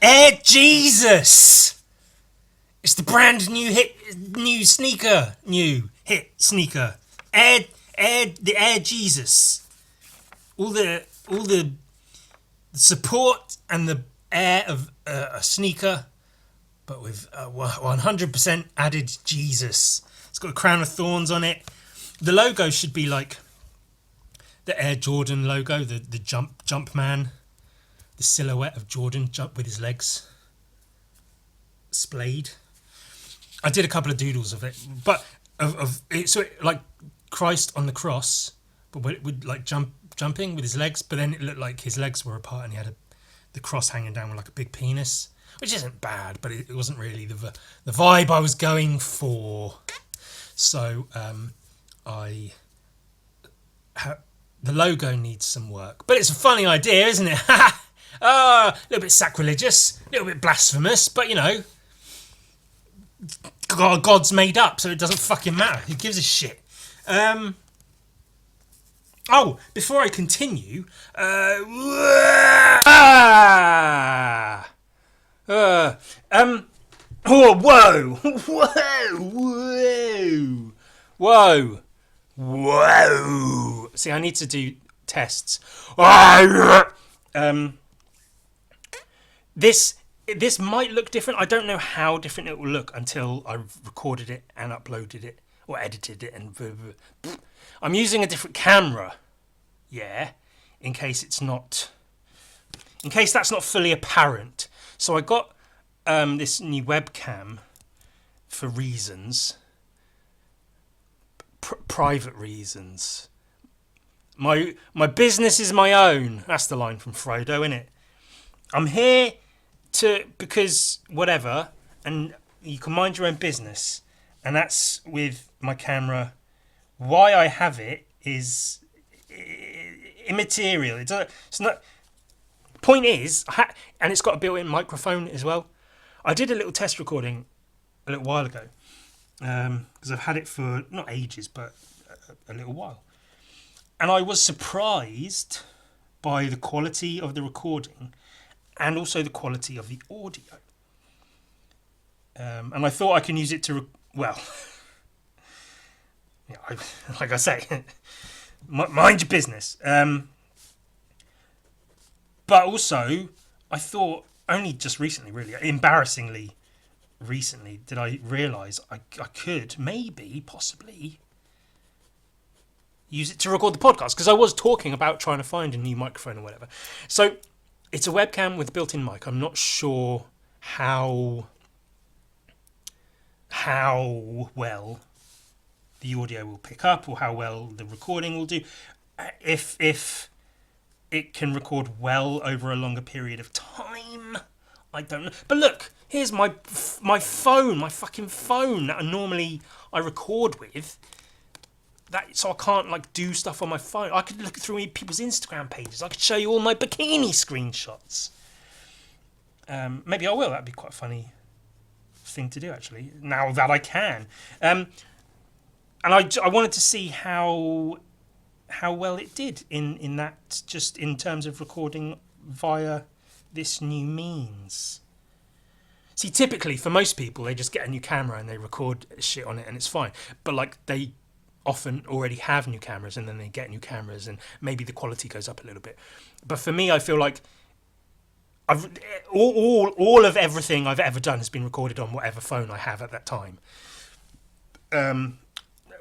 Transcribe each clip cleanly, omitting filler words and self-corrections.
Air Jesus! It's the brand new hit sneaker. The Air Jesus. All the support and the air of a sneaker, but with 100% added Jesus. It's got a crown of thorns on it. The logo should be like the Air Jordan logo, the jump man, the silhouette of Jordan jump with his legs splayed. I did a couple of doodles of it, but of it, so it, like Christ on the cross, but with like jumping with his legs, but then it looked like his legs were apart and he had the cross hanging down with like a big penis, which isn't bad, but it wasn't really the vibe I was going for. So the logo needs some work, but it's a funny idea, isn't it? A little bit sacrilegious, a little bit blasphemous, but you know, God's made up, so it doesn't fucking matter. Who gives a shit? Before I continue, whoa. See, I need to do tests. This might look different. I don't know how different it will look until I've recorded it and uploaded it or edited it. And I'm using a different camera, in case that's not fully apparent. So I got this new webcam for reasons, private reasons. My business is my own. That's the line from Frodo, isn't it? I'm here because whatever, and you can mind your own business, and that's with my camera. Why I have it is immaterial. It's not. Point is, and it's got a built-in microphone as well. I did a little test recording a little while ago because I've had it for not ages, but a little while, and I was surprised by the quality of the recording and also the quality of the audio. And I thought I can use it to like I say, mind your business. But also, I thought only just recently, really, embarrassingly recently, did I realise I could possibly use it to record the podcast, because I was talking about trying to find a new microphone or whatever. So it's a webcam with a built-in mic. I'm not sure how well the audio will pick up or how well the recording will do. If it can record well over a longer period of time, I don't know. But look, here's my phone, my fucking phone that I record with. So I can't like do stuff on my phone. I could look through people's Instagram pages. I could show you all my bikini screenshots. Maybe I will. That'd be quite a funny thing to do, actually. Now that I can, and I wanted to see how well it did in that, just in terms of recording via this new means. See, typically for most people, they just get a new camera and they record shit on it and it's fine. But like they often already have new cameras and then they get new cameras and maybe the quality goes up a little bit. But for me, I feel like all of everything I've ever done has been recorded on whatever phone I have at that time. And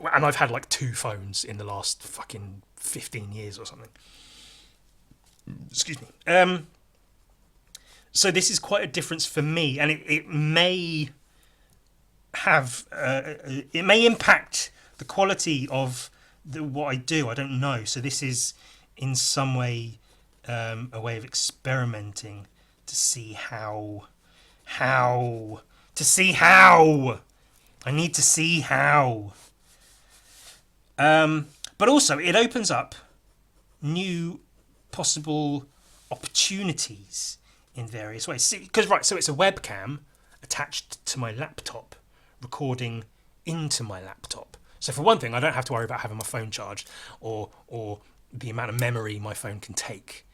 I've had like 2 phones in the last fucking 15 years or something. Excuse me. So this is quite a difference for me, and it may have it may impact the quality of what I do. I don't know. So this is in some way a way of experimenting to see how I need to see how. But also it opens up new possible opportunities in various ways. Because so it's a webcam attached to my laptop, recording into my laptop. So for one thing, I don't have to worry about having my phone charged or the amount of memory my phone can take.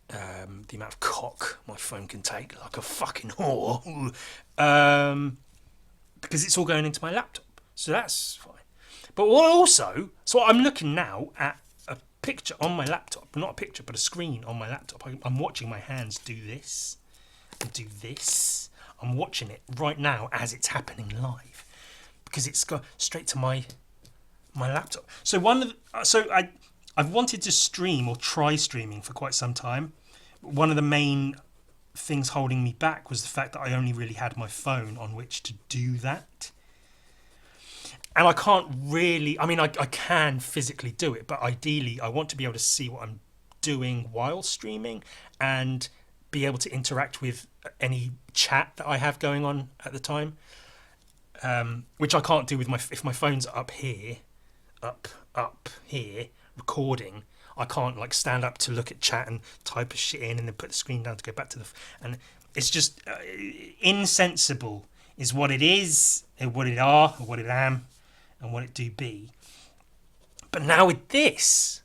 the amount of cock my phone can take, like a fucking whore, because it's all going into my laptop. So that's fine. But also, so I'm looking now at a picture on my laptop, not a picture, but a screen on my laptop. I'm watching my hands do this and do this. I'm watching it right now as it's happening live because it's got straight to my laptop. So I've wanted to stream or try streaming for quite some time. One of the main things holding me back was the fact that I only really had my phone on which to do that. And I can't really, I mean, I can physically do it, but ideally I want to be able to see what I'm doing while streaming and be able to interact with any chat that I have going on at the time, which I can't do with if my phone's up here, recording. I can't like stand up to look at chat and type a shit in and then put the screen down to go back to and it's just insensible is what it is, and what it are, or what it am, and what it do be. But now with this,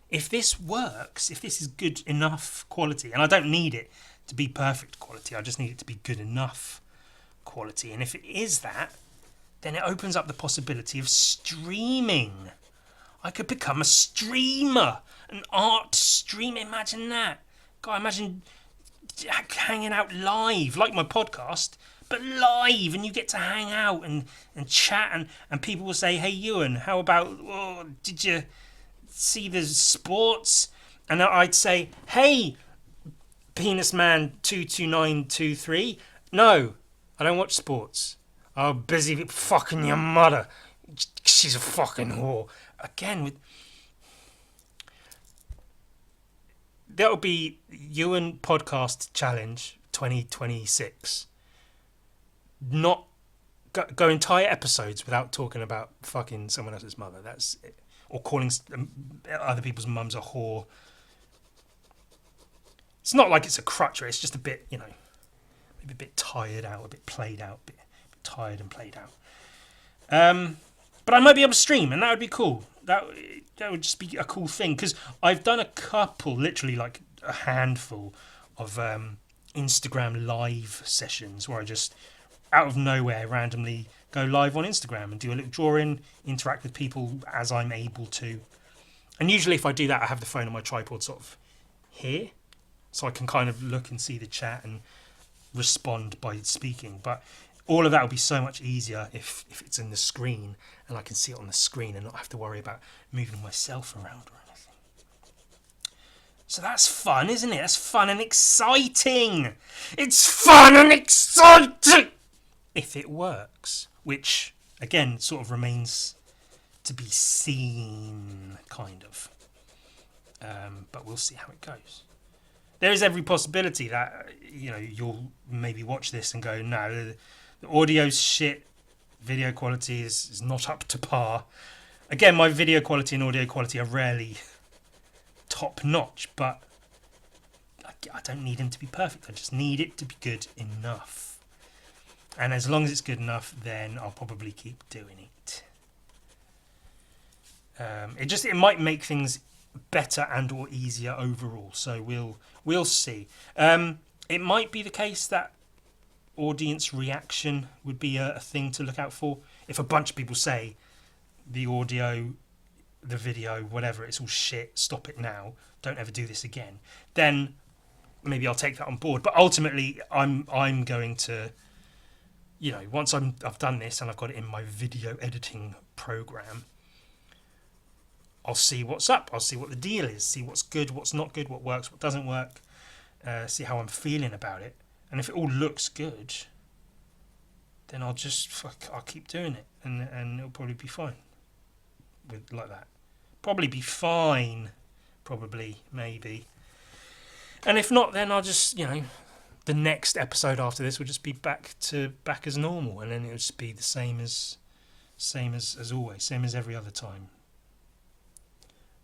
if this works, if this is good enough quality, and I don't need it to be perfect quality, I just need it to be good enough quality, and if it is that, then it opens up the possibility of streaming. I could become a streamer, an art streamer. Imagine that. God, imagine hanging out live, like my podcast, but live, and you get to hang out and chat, and people will say, hey, Ewan, how about, did you see the sports? And I'd say, hey, Penis Man 22923, no, I don't watch sports. I'm busy fucking your mother. She's a fucking whore. Again, that'll be Ewan Podcast Challenge 2026. Not go entire episodes without talking about fucking someone else's mother. That's it. Or calling other people's mums a whore. It's not like it's a crutch, it's just a bit, maybe a bit tired out, a bit played out, a bit tired and played out. But I might be able to stream, and that would be cool. That would just be a cool thing, because I've done a couple, literally like a handful of Instagram live sessions where I just, out of nowhere, randomly go live on Instagram and do a little drawing, interact with people as I'm able to. And usually if I do that, I have the phone on my tripod sort of here, so I can kind of look and see the chat and respond by speaking. But all of that will be so much easier if it's in the screen and I can see it on the screen and not have to worry about moving myself around or anything. So that's fun, isn't it? That's fun and exciting. It's fun and exciting if it works, which again sort of remains to be seen, kind of. But we'll see how it goes. There is every possibility that you'll maybe watch this and go, no, the audio's shit, video quality is not up to par. Again, my video quality and audio quality are rarely top notch, but I don't need them to be perfect. I just need it to be good enough. And as long as it's good enough, then I'll probably keep doing it. It might make things better and or easier overall. So we'll see. It might be the case that audience reaction would be a thing to look out for. If a bunch of people say the audio, the video, whatever, it's all shit, stop it now, don't ever do this again, then maybe I'll take that on board. But ultimately, I'm going to, once I've done this and I've got it in my video editing program, I'll see what's up. I'll see what the deal is. See what's good, what's not good, what works, what doesn't work. See how I'm feeling about it. And if it all looks good, then I'll keep doing it, and it'll probably be fine. Like that, probably be fine. Probably, maybe. And if not, then I'll just the next episode after this will just be back as normal, and then it'll just be the same as always, same as every other time.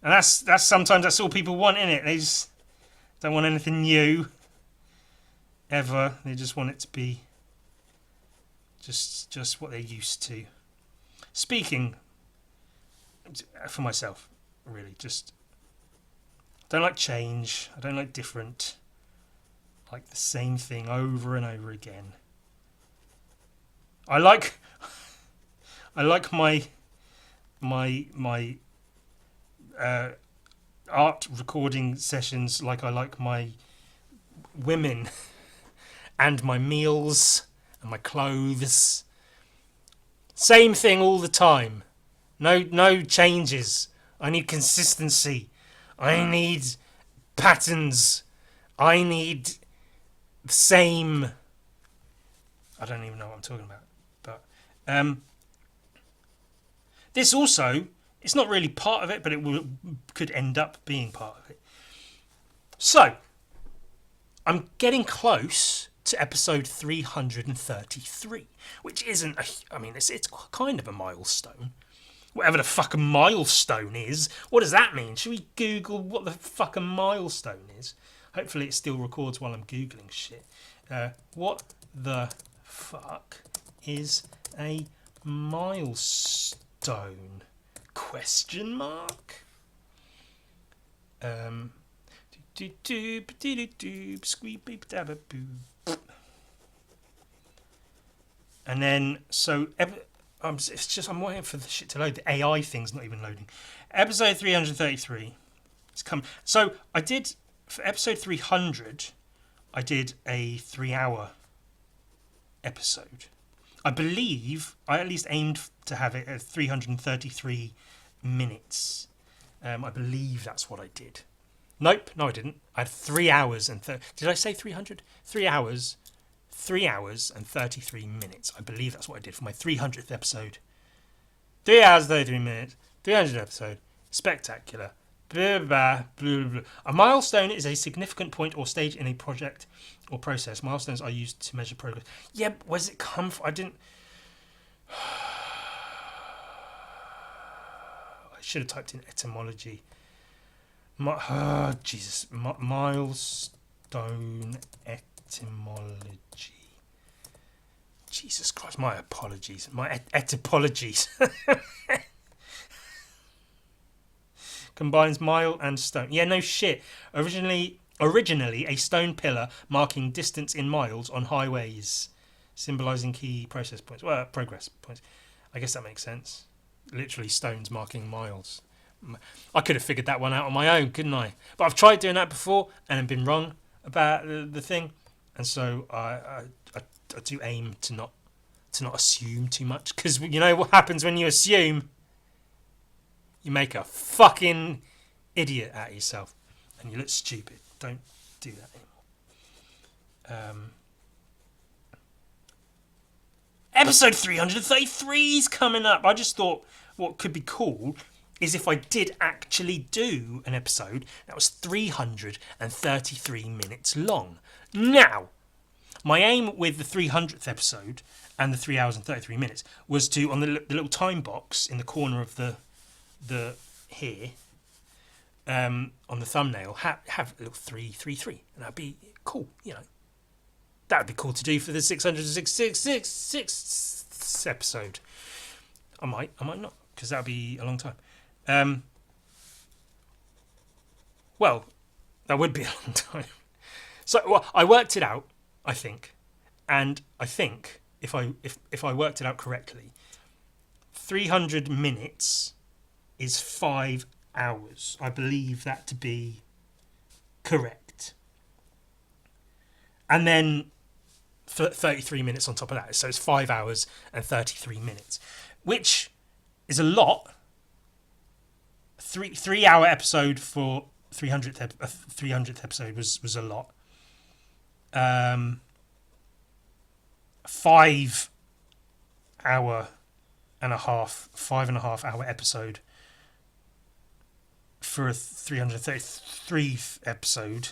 And that's sometimes that's all people want, innit? They just don't want anything new ever. They just want it to be just what they're used to. Speaking for myself, really, just Don't like change. I don't like different. I like the same thing over and over again. I like my art recording sessions like I like my women and my meals and my clothes. Same thing all the time. No changes. I need consistency. I need patterns. I need the same. I don't even know what I'm talking about. But this also, it's not really part of it, but could end up being part of it. So, I'm getting close to episode 333, which isn't it's kind of a milestone. Whatever the fuck a milestone is. What does that mean? Should we Google what the fuck a milestone is? Hopefully it still records while I'm Googling shit. What the fuck is a milestone? Question mark? And then, so, I'm waiting for the shit to load. The AI thing's not even loading. Episode 333. It's come. So, for episode 300, I did a 3-hour episode. I believe I at least aimed to have it at 333 minutes. I believe that's what I did. Nope, no I didn't. I had 3 hours and... Did I say 300? 3 hours. 3 hours and 33 minutes. I believe that's what I did for my 300th episode. 3 hours, 33 minutes. 300th episode. Spectacular. Blah, blah, blah, blah. A milestone is a significant point or stage in a project or process. Milestones are used to measure progress. Yeah, but where's it come from? I should have typed in etymology. Jesus. Milestone etymology. Jesus Christ, my apologies. My etymologies. Combines mile and stone. Yeah, no shit. Originally a stone pillar marking distance in miles on highways, symbolising key progress points. I guess that makes sense. Literally stones marking miles. I could have figured that one out on my own, couldn't I? But I've tried doing that before and I've been wrong about the thing, and so I do aim to not assume too much, because you know what happens when you assume. You make a fucking idiot out of yourself, and you look stupid. Don't do that anymore. Episode 333 is coming up. I just thought what could be cool is if I did actually do an episode that was 333 minutes long. Now, my aim with the 300th episode and the 3 hours and 33 minutes was to, on the little time box in the corner of the here, on the thumbnail, have a little 333, and that'd be cool, you know. That'd be cool to do for the 666th episode. I might not, because that'd be a long time. Well, that would be a long time. So I worked it out, I think, and I think if I worked it out correctly, 300 minutes is 5 hours. I believe that to be correct. And then 33 minutes on top of that. So it's 5 hours and 33 minutes, which is a lot. 3 hour episode for 300th episode was a lot. 5 and a half hour episode for a 333th episode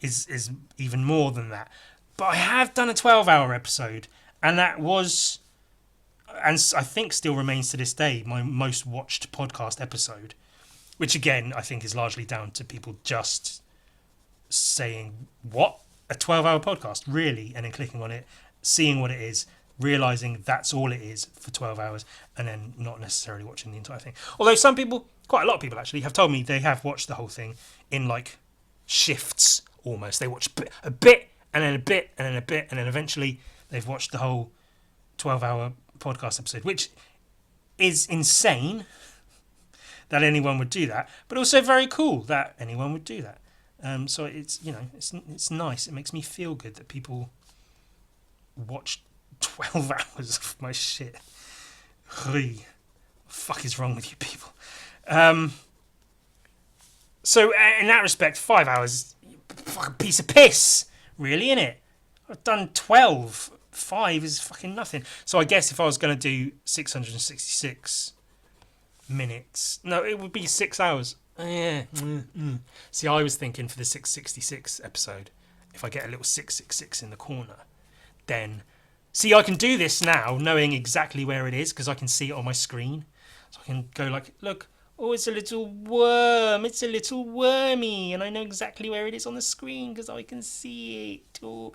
is even more than that. But I have done a 12-hour episode, and that was, and I think still remains to this day, my most watched podcast episode, which again I think is largely down to people just saying, what? A 12-hour podcast? Really? And then clicking on it, seeing what it is, realizing that's all it is for 12 hours and then not necessarily watching the entire thing. Although some people, quite a lot of people actually, have told me they have watched the whole thing in like shifts almost. They watch a bit and then a bit and then a bit and then eventually they've watched the whole 12-hour podcast episode, which is insane that anyone would do that, but also very cool that anyone would do that. So it's, you know, it's nice. It makes me feel good that people watch 12 hours of my shit. What the fuck is wrong with you people? So in that respect, 5 hours, fucking piece of piss, really, innit? I've done 12. 5 is fucking nothing. So I guess if I was going to do 666 minutes, no, it would be 6 hours. Yeah. See, I was thinking for the 666 episode, if I get a little 666 in the corner, then see, I can do this now, knowing exactly where it is because I can see it on my screen. So I can go like, look, oh, it's a little worm. It's a little wormy, and I know exactly where it is on the screen because I can see it. Oh,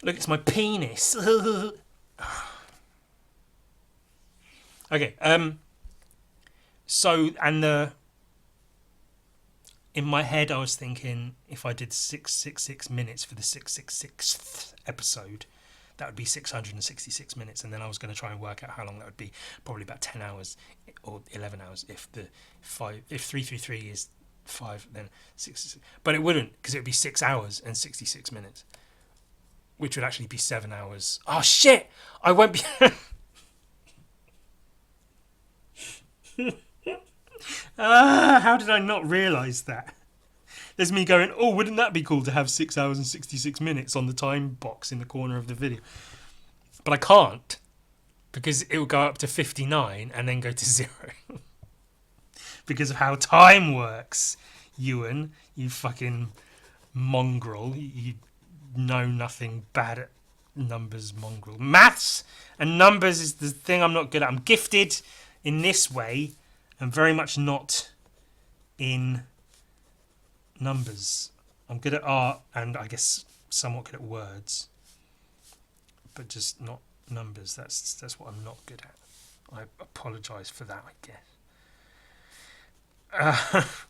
look, it's my penis. Okay. So, and in my head, I was thinking if I did 666 minutes for the 666th episode, that would be 666 minutes, and then I was going to try and work out how long that would be. Probably about 10 hours or 11 hours if 333 is 5, then 66. But it wouldn't, because it would be 6 hours and 66 minutes, which would actually be 7 hours. Oh shit! I won't be. How did I not realise that? There's me going, oh, wouldn't that be cool to have 6 hours and 66 minutes on the time box in the corner of the video? But I can't, because it will go up to 59 and then go to 0. Because of how time works, Ewan, you fucking mongrel. You know nothing bad at numbers, mongrel. Maths and numbers is the thing I'm not good at. I'm gifted in this way and very much not in numbers. I'm good at art and I guess somewhat good at words, but just not numbers. That's what I'm not good at. I apologise for that, I guess.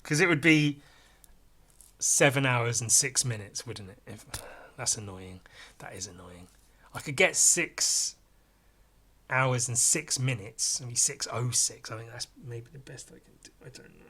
Because it would be 7 hours and 6 minutes, wouldn't it? That's annoying. That is annoying. I could get 6 hours and 6 minutes. Maybe 6:06. I think that's maybe the best I can do. I don't know.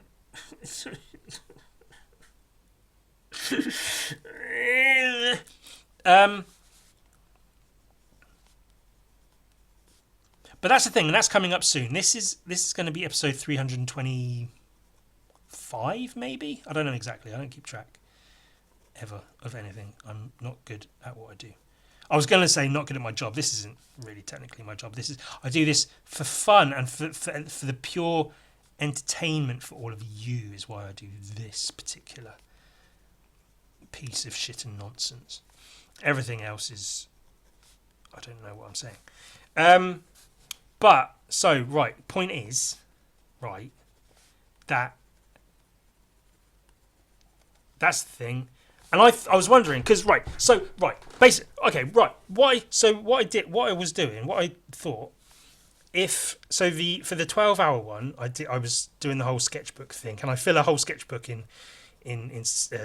But that's the thing, and that's coming up soon. This is going to be episode 325, maybe. I don't know exactly. I don't keep track ever of anything. I'm not good at what I do. I was going to say not good at my job. This isn't really technically my job. I do this for fun and for the pure entertainment for all of you is why I do this particular piece of shit and nonsense. Everything else is, I don't know what I'm saying. But so right, point is, right, that's the thing. And I was wondering, because basically, okay, right. What I was doing, what I thought, for the 12-hour one, I was doing the whole sketchbook thing. Can I fill a whole sketchbook in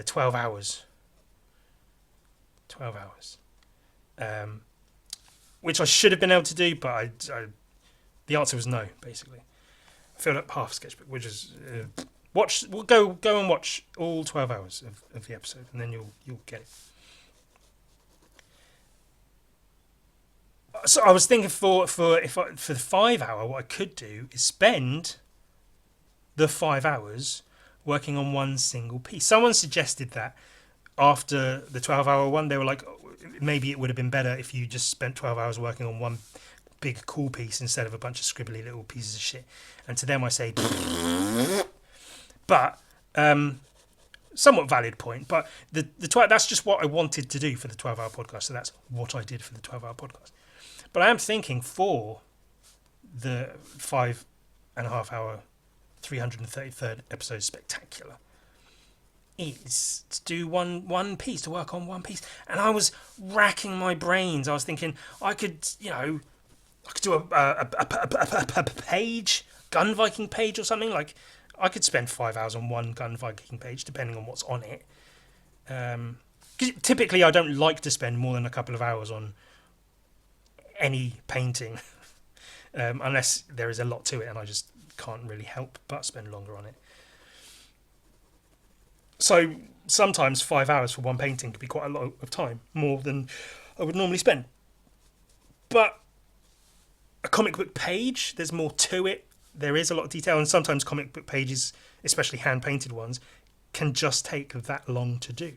12 hours? 12 hours, which I should have been able to do, but the answer was no. Basically, I filled up half a sketchbook, which is. We'll go and watch all 12 hours of the episode, and then you'll get it. So I was thinking for the 5 hour, what I could do is spend the 5 hours working on one single piece. Someone suggested that after the 12-hour one, they were like, maybe it would have been better if you just spent 12 hours working on one big cool piece instead of a bunch of scribbly little pieces of shit. And to them, I say. But somewhat valid point. But that's just what I wanted to do for the 12-hour podcast. So that's what I did for the 12-hour podcast. But I am thinking for the 5.5 hour 333rd episode spectacular, is to do one piece, to work on one piece. And I was racking my brains. I was thinking I could, I could do a page, gun Viking page or something. Like, I could spend 5 hours on one gun Viking page, depending on what's on it. 'Cause typically, I don't like to spend more than a couple of hours on any painting, unless there is a lot to it and I just can't really help but spend longer on it. So sometimes 5 hours for one painting could be quite a lot of time, more than I would normally spend. But a comic book page, there's more to it. There is a lot of detail, and sometimes comic book pages, especially hand painted ones, can just take that long to do.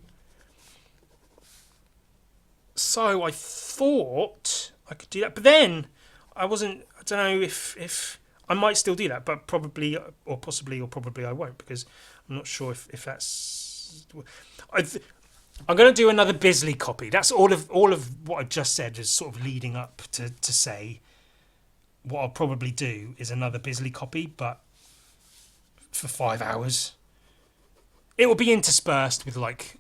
So I thought I could do that, but then I don't know if I might still do that, but probably or possibly or probably I won't, because I'm not sure if that's. I'm going to do another Bisley copy. That's all of what I just said is sort of leading up to say what I'll probably do is another Bisley copy, but for 5 hours. It will be interspersed with like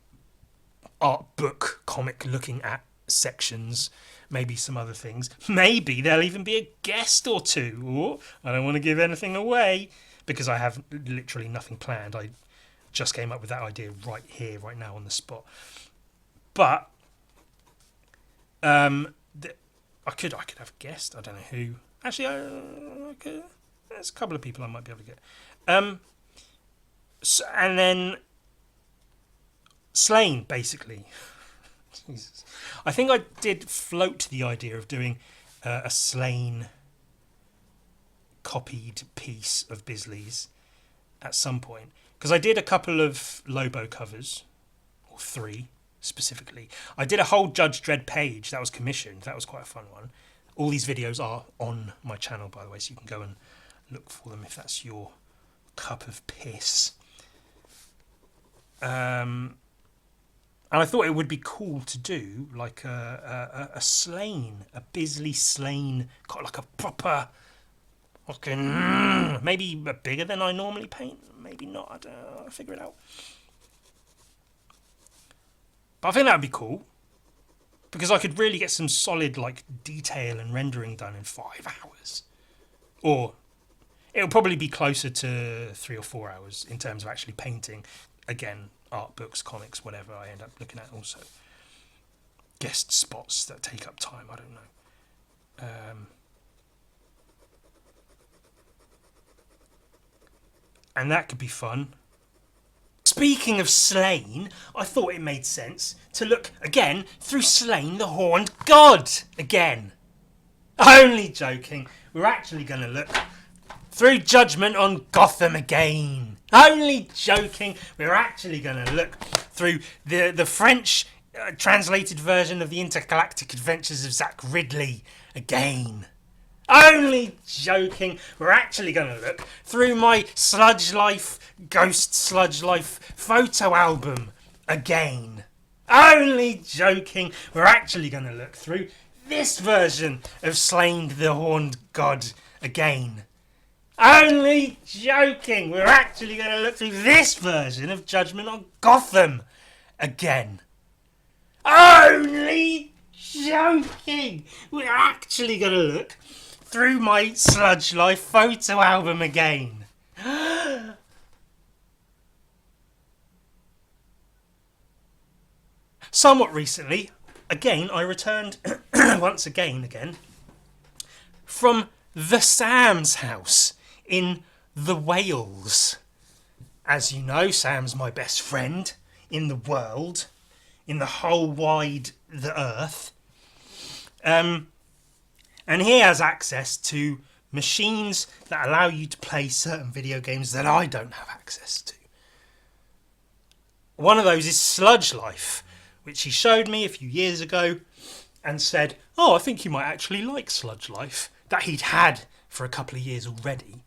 art book comic looking at sections, maybe some other things. Maybe there'll even be a guest or two. Ooh, I don't want to give anything away because I have literally nothing planned. I just came up with that idea right here, right now on the spot. But I could have a guest. I don't know who. Actually, there's a couple of people I might be able to get. And then Slain, basically. Jesus. I think I did float the idea of doing a Slain copied piece of Bisley's at some point, because I did a couple of Lobo covers, or 3 specifically. I did a whole Judge Dredd page that was commissioned. That was quite a fun one. All these videos are on my channel, by the way, so you can go and look for them if that's your cup of piss. And I thought it would be cool to do like a Slain, a Bisley Slain, got like a proper fucking, maybe bigger than I normally paint, maybe not. I don't know. I'll figure it out. But I think that would be cool, because I could really get some solid like detail and rendering done in 5 hours, or it'll probably be closer to 3 or 4 hours in terms of actually painting. Again, art books, comics, whatever I end up looking at. Also, guest spots that take up time. I don't know. And that could be fun. Speaking of Slain, I thought it made sense to look again through Slain the Horned God again. Only joking. We're actually going to look through Judgment on Gotham again. Only joking. We're actually going to look through the French translated version of the Intergalactic Adventures of Zach Ridley again. Only joking. We're actually going to look through my Sludge Life, Ghost Sludge Life photo album again. Only joking. We're actually going to look through this version of Slain the Horned God again. Only joking. We're actually going to look through this version of Judgment on Gotham again. Only joking. We're actually going to look through my Sludge Life photo album again. Somewhat recently, again, I returned once again from the Sam's house in the Wales. As you know, Sam's my best friend in the world, in the whole wide the earth. And he has access to machines that allow you to play certain video games that I don't have access to. One of those is Sludge Life, which he showed me a few years ago and said, oh, I think you might actually like Sludge Life, that he'd had for a couple of years already.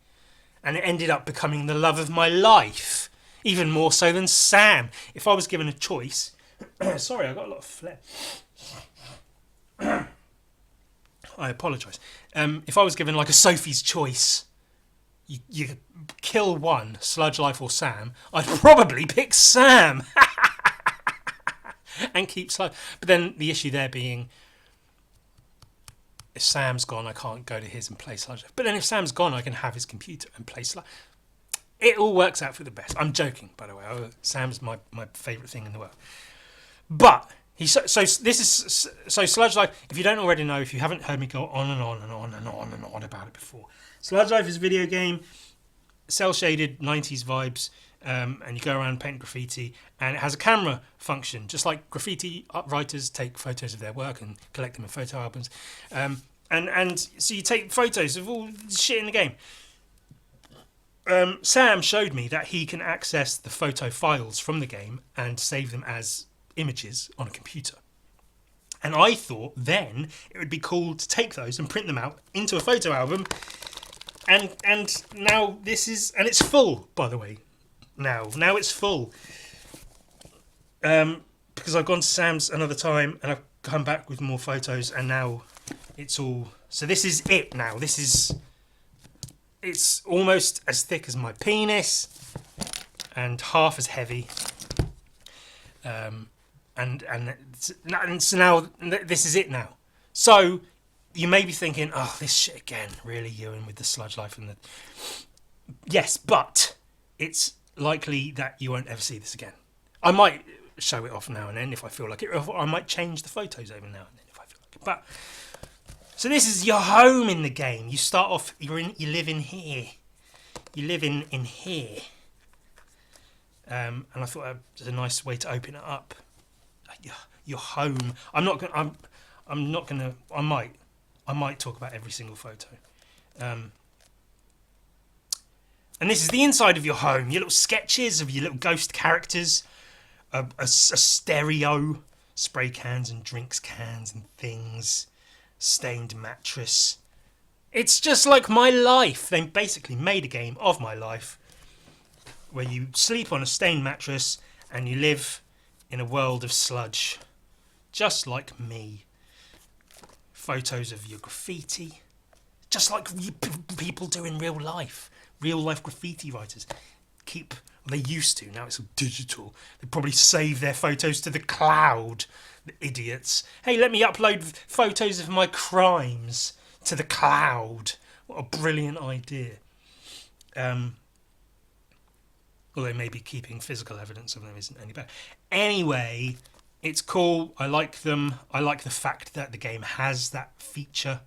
And it ended up becoming the love of my life, even more so than Sam. If I was given a choice... Sorry, I got a lot of phlegm. I apologise. If I was given like a Sophie's Choice, you kill one, Sludge Life or Sam, I'd probably pick Sam and keep Sludge. But then the issue there being, if Sam's gone, I can't go to his and play Sludge Life. But then if Sam's gone, I can have his computer and play Sludge. It all works out for the best. I'm joking, by the way. Sam's my favourite thing in the world. But so Sludge Life. If you don't already know, if you haven't heard me go on and on and on and on and on about it before, Sludge Life is a video game, cel shaded 90s vibes, and you go around painting graffiti, and it has a camera function, just like graffiti writers take photos of their work and collect them in photo albums, and so you take photos of all the shit in the game. Sam showed me that he can access the photo files from the game and save them as images on a computer. And I thought then it would be cool to take those and print them out into a photo album. And now this is, and it's full, by the way. Now it's full. Because I've gone to Sam's another time and I've come back with more photos, and now it's all. So this is it now. It's almost as thick as my penis and half as heavy. And so now this is it now. So you may be thinking, oh, this shit again, really, Ewan, with the Sludge Life and the... Yes, but it's likely that you won't ever see this again. I might show it off now and then if I feel like it, or I might change the photos over now and then if I feel like it. But so this is your home in the game. You start off, you live in here. You live in here. And I thought that was a nice way to open it up. Your home. I might talk about every single photo. And this is the inside of your home. Your little sketches of your little ghost characters. A stereo. Spray cans and drinks cans and things. Stained mattress. It's just like my life. They basically made a game of my life where you sleep on a stained mattress and you live in a world of sludge. Just like me. Photos of your graffiti. Just like people do in real life. Real life graffiti writers. They used to, now it's all digital. They probably save their photos to the cloud. The idiots. Hey, let me upload photos of my crimes to the cloud. What a brilliant idea. Although maybe keeping physical evidence of them isn't any better. Anyway, it's cool. I like them. I like the fact that the game has that feature.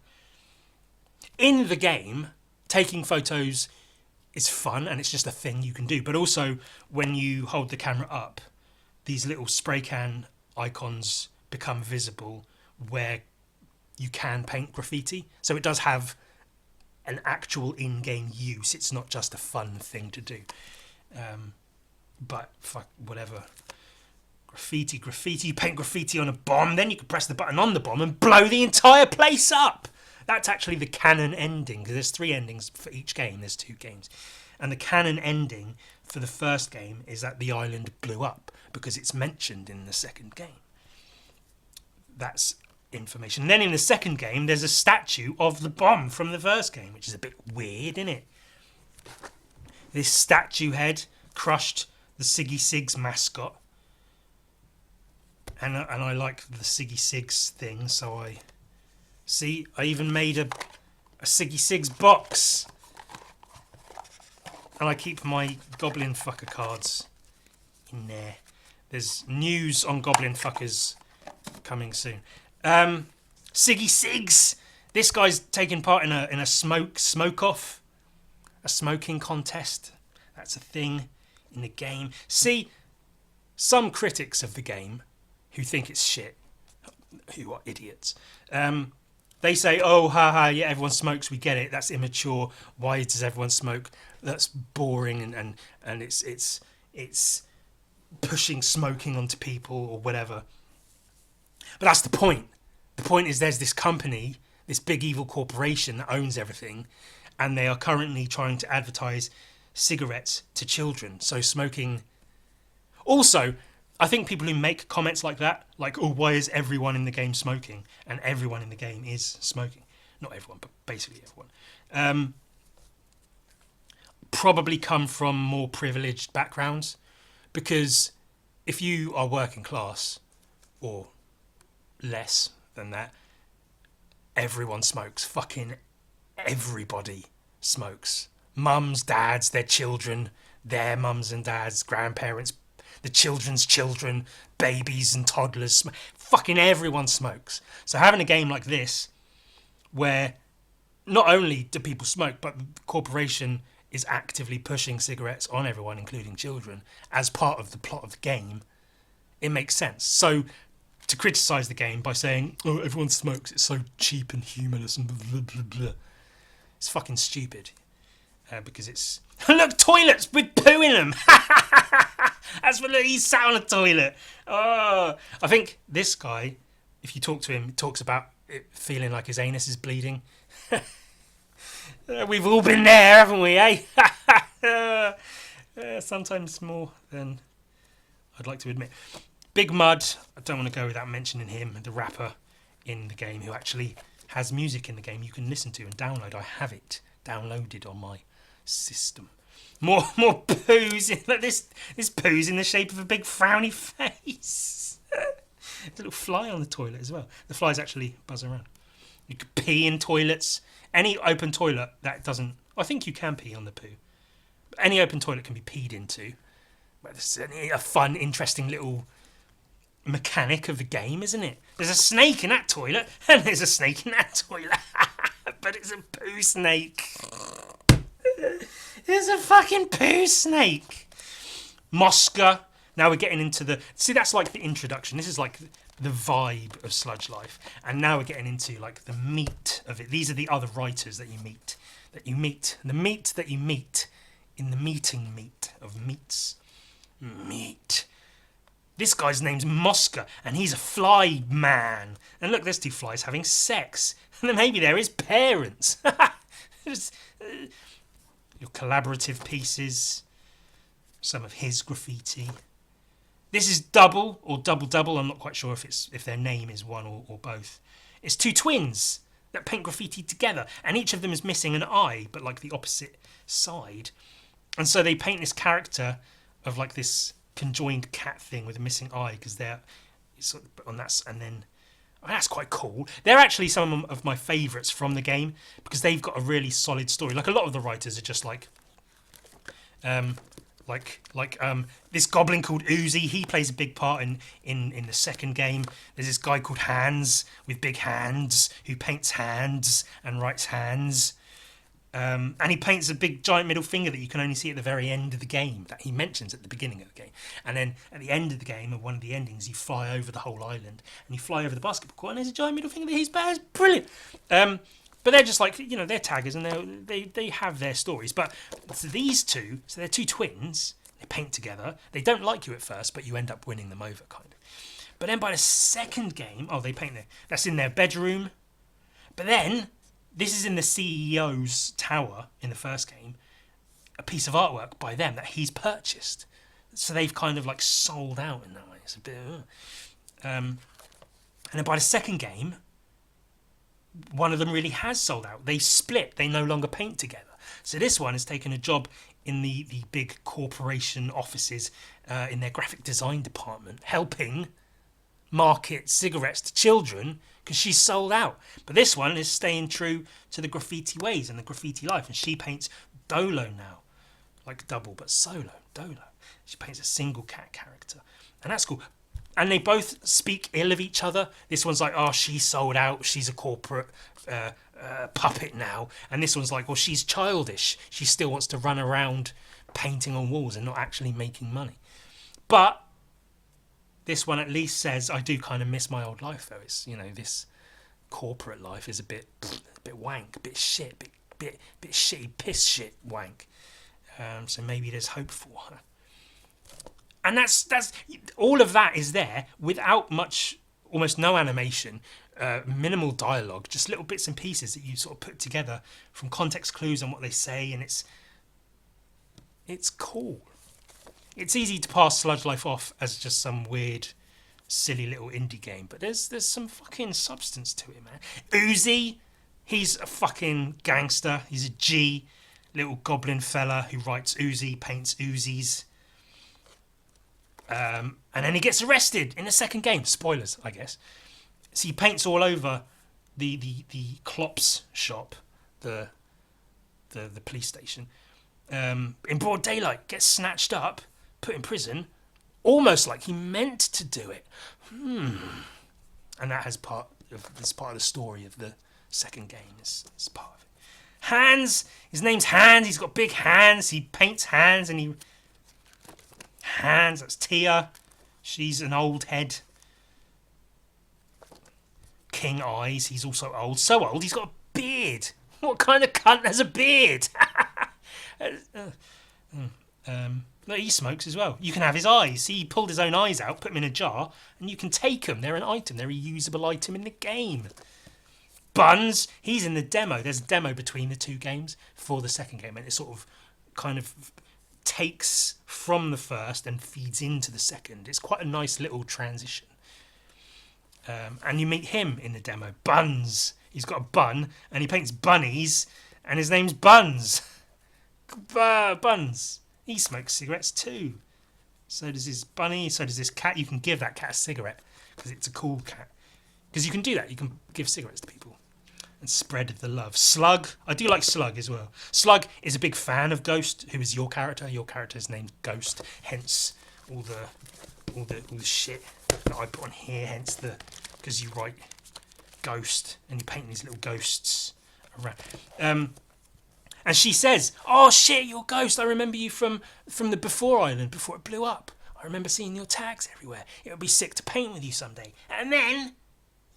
In the game, taking photos is fun and it's just a thing you can do. But also, when you hold the camera up, these little spray can icons become visible where you can paint graffiti. So it does have an actual in-game use. It's not just a fun thing to do. But fuck, whatever. Graffiti. You paint graffiti on a bomb, then you can press the button on the bomb and blow the entire place up. That's actually the canon ending, because there's 3 endings for each game. There's 2 games. And the canon ending for the first game is that the island blew up, because it's mentioned in the second game. That's information. And then in the second game, there's a statue of the bomb from the first game, which is a bit weird, isn't it? This statue head crushed the Siggy Sigs mascot. And I like the Siggy Sigs thing, so I even made a Siggy Sigs box. And I keep my Goblin Fucker cards in there. There's news on Goblin Fuckers coming soon. Siggy Sigs! This guy's taking part in a smoke-off. A smoking contest. That's a thing in the game. See, some critics of the game who think it's shit, who are idiots, they say, oh, haha, yeah, everyone smokes, we get it, that's immature, why does everyone smoke, that's boring, and it's pushing smoking onto people or whatever. But that's the point. The point is there's this company, this big evil corporation that owns everything, and they are currently trying to advertise cigarettes to children. So smoking... Also, I think people who make comments like that, like, oh, why is everyone in the game smoking? And everyone in the game is smoking. Not everyone, but basically everyone. probably come from more privileged backgrounds, because if you are working class or less than that, everyone smokes. Fucking everybody smokes. Mums, dads, their children, their mums and dads, grandparents, the children's children, babies and toddlers. Fucking everyone smokes. So having a game like this, where not only do people smoke, but the corporation is actively pushing cigarettes on everyone, including children, as part of the plot of the game, it makes sense. So to criticise the game by saying, oh, everyone smokes, it's so cheap and humourless and blah, blah, blah, it's fucking stupid. Because it's... Look, toilets with poo in them! That's what, look, he's sat on a toilet. Oh, I think this guy, if you talk to him, talks about it feeling like his anus is bleeding. We've all been there, haven't we, eh? Sometimes more than I'd like to admit. Big Mud, I don't want to go without mentioning him, the rapper in the game who actually has music in the game you can listen to and download. I have it downloaded on my system. More poos. Like this poo's in the shape of a big frowny face. There's a little fly on the toilet as well. The flies actually buzz around. You could pee in toilets. Any open toilet that doesn't... I think you can pee on the poo. Any open toilet can be peed into. But it's a fun, interesting little mechanic of the game, isn't it? There's a snake in that toilet, and there's a snake in that toilet. But it's a poo snake. There's a fucking poo snake. Mosca. Now we're getting into the... See, that's like the introduction. This is like the vibe of Sludge Life. And now we're getting into like the meat of it. These are the other writers that you meet. The meat that you meet in the meeting meat of meats. Meat. This guy's name's Mosca, and he's a fly man. And look, there's two flies having sex. And then maybe they're his parents. Your collaborative pieces. Some of his graffiti. This is Double, or Double Double. I'm not quite sure if their name is one or both. It's two twins that paint graffiti together, and each of them is missing an eye, but like the opposite side. And so they paint this character of like this conjoined cat thing with a missing eye, because they're sort of on that, and then that's quite cool. They're actually some of my favourites from the game, because they've got a really solid story. Like a lot of the writers are just like this goblin called Uzi. He plays a big part in the second game. There's this guy called Hands with big hands who paints hands and writes hands. And he paints a big giant middle finger that you can only see at the very end of the game, that he mentions at the beginning of the game. And then at the end of the game, of one of the endings, you fly over the whole island and you fly over the basketball court and there's a giant middle finger that he's bad. It's brilliant. But they're just like, you know, they're taggers and they have their stories. But so these two, so they're two twins, they paint together. They don't like you at first, but you end up winning them over, kind of. But then by the second game, they paint that's in their bedroom. But then... this is in the CEO's tower in the first game, a piece of artwork by them that he's purchased. So they've kind of like sold out in that way. It's a bit... and then by the second game, one of them really has sold out. They split. They no longer paint together. So this one has taken a job in the big corporation offices in their graphic design department, helping market cigarettes to children, because she's sold out. But this one is staying true to the graffiti ways and the graffiti life, and she paints Dolo now, like Double but solo, Dolo. She paints a single cat character, and that's cool. And they both speak ill of each other. This one's like, oh, she's sold out, she's a corporate puppet now, and this one's like, well, she's childish, she still wants to run around painting on walls and not actually making money. But this one at least says, I do kind of miss my old life, though. It's, you know, this corporate life is a bit wank, a bit shit, bit shitty, piss shit wank. So maybe there's hope for her. And that's all of that is there without much, almost no animation, minimal dialogue, just little bits and pieces that you sort of put together from context clues and what they say, and it's cool. It's easy to pass Sludge Life off as just some weird, silly little indie game, but there's some fucking substance to it, man. Uzi, he's a fucking gangster. He's a G. little goblin fella who writes Uzi, paints Uzis. And then he gets arrested in the second game. Spoilers, I guess. So he paints all over the Klopp's shop, the police station, in broad daylight. Gets snatched up, put in prison, almost like he meant to do it. And that has part of the story of the second game. Is part of it. Hans, his name's Hans. He's got big hands. He paints hands, and that's Tia. She's an old head. King Eyes. He's also old. So old, he's got a beard. What kind of cunt has a beard? No, he smokes as well. You can have his eyes. See, he pulled his own eyes out, put them in a jar, and you can take them. They're an item. They're a usable item in the game. Buns, he's in the demo. There's a demo between the two games for the second game, and it sort of kind of takes from the first and feeds into the second. It's quite a nice little transition. And you meet him in the demo. Buns. He's got a bun, and he paints bunnies, and his name's Buns. Buns. He smokes cigarettes too. So does his bunny, so does this cat. You can give that cat a cigarette because it's a cool cat. Because you can do that. You can give cigarettes to people and spread the love. Slug. I do like Slug as well. Slug is a big fan of Ghost, who is your character. Your character's name's Ghost. Hence all the shit that I put on here. Hence because you write Ghost and you paint these little ghosts around. And she says, "Oh shit, you're Ghost. I remember you from the Before Island, before it blew up. I remember seeing your tags everywhere. It would be sick to paint with you someday." And then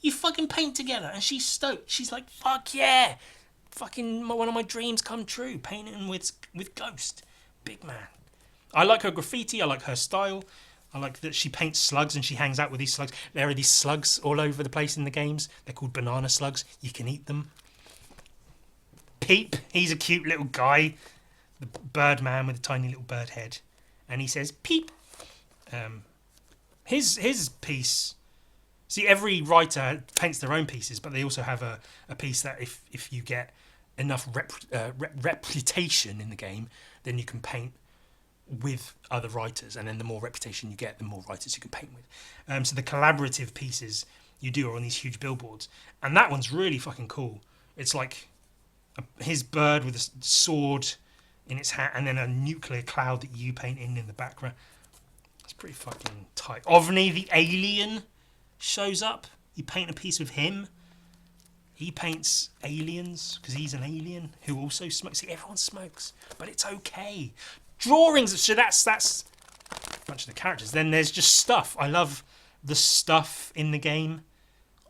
you fucking paint together, and she's stoked. She's like, "Fuck yeah, fucking one of my dreams come true. Painting with Ghost, big man." I like her graffiti. I like her style. I like that she paints slugs and she hangs out with these slugs. There are these slugs all over the place in the games. They're called banana slugs. You can eat them. Peep, he's a cute little guy, the bird man with a tiny little bird head, and he says peep. His piece. See, every writer paints their own pieces, but they also have a piece that if you get enough reputation in the game, then you can paint with other writers, and then the more reputation you get, the more writers you can paint with. So the collaborative pieces you do are on these huge billboards, and that one's really fucking cool. It's like his bird with a sword in its hat, and then a nuclear cloud that you paint in the background. It's pretty fucking tight. Ovni the alien shows up. You paint a piece with him. He paints aliens because he's an alien who also smokes. See, everyone smokes, but it's okay. Drawings. So that's a bunch of the characters. Then there's just stuff. I love the stuff in the game.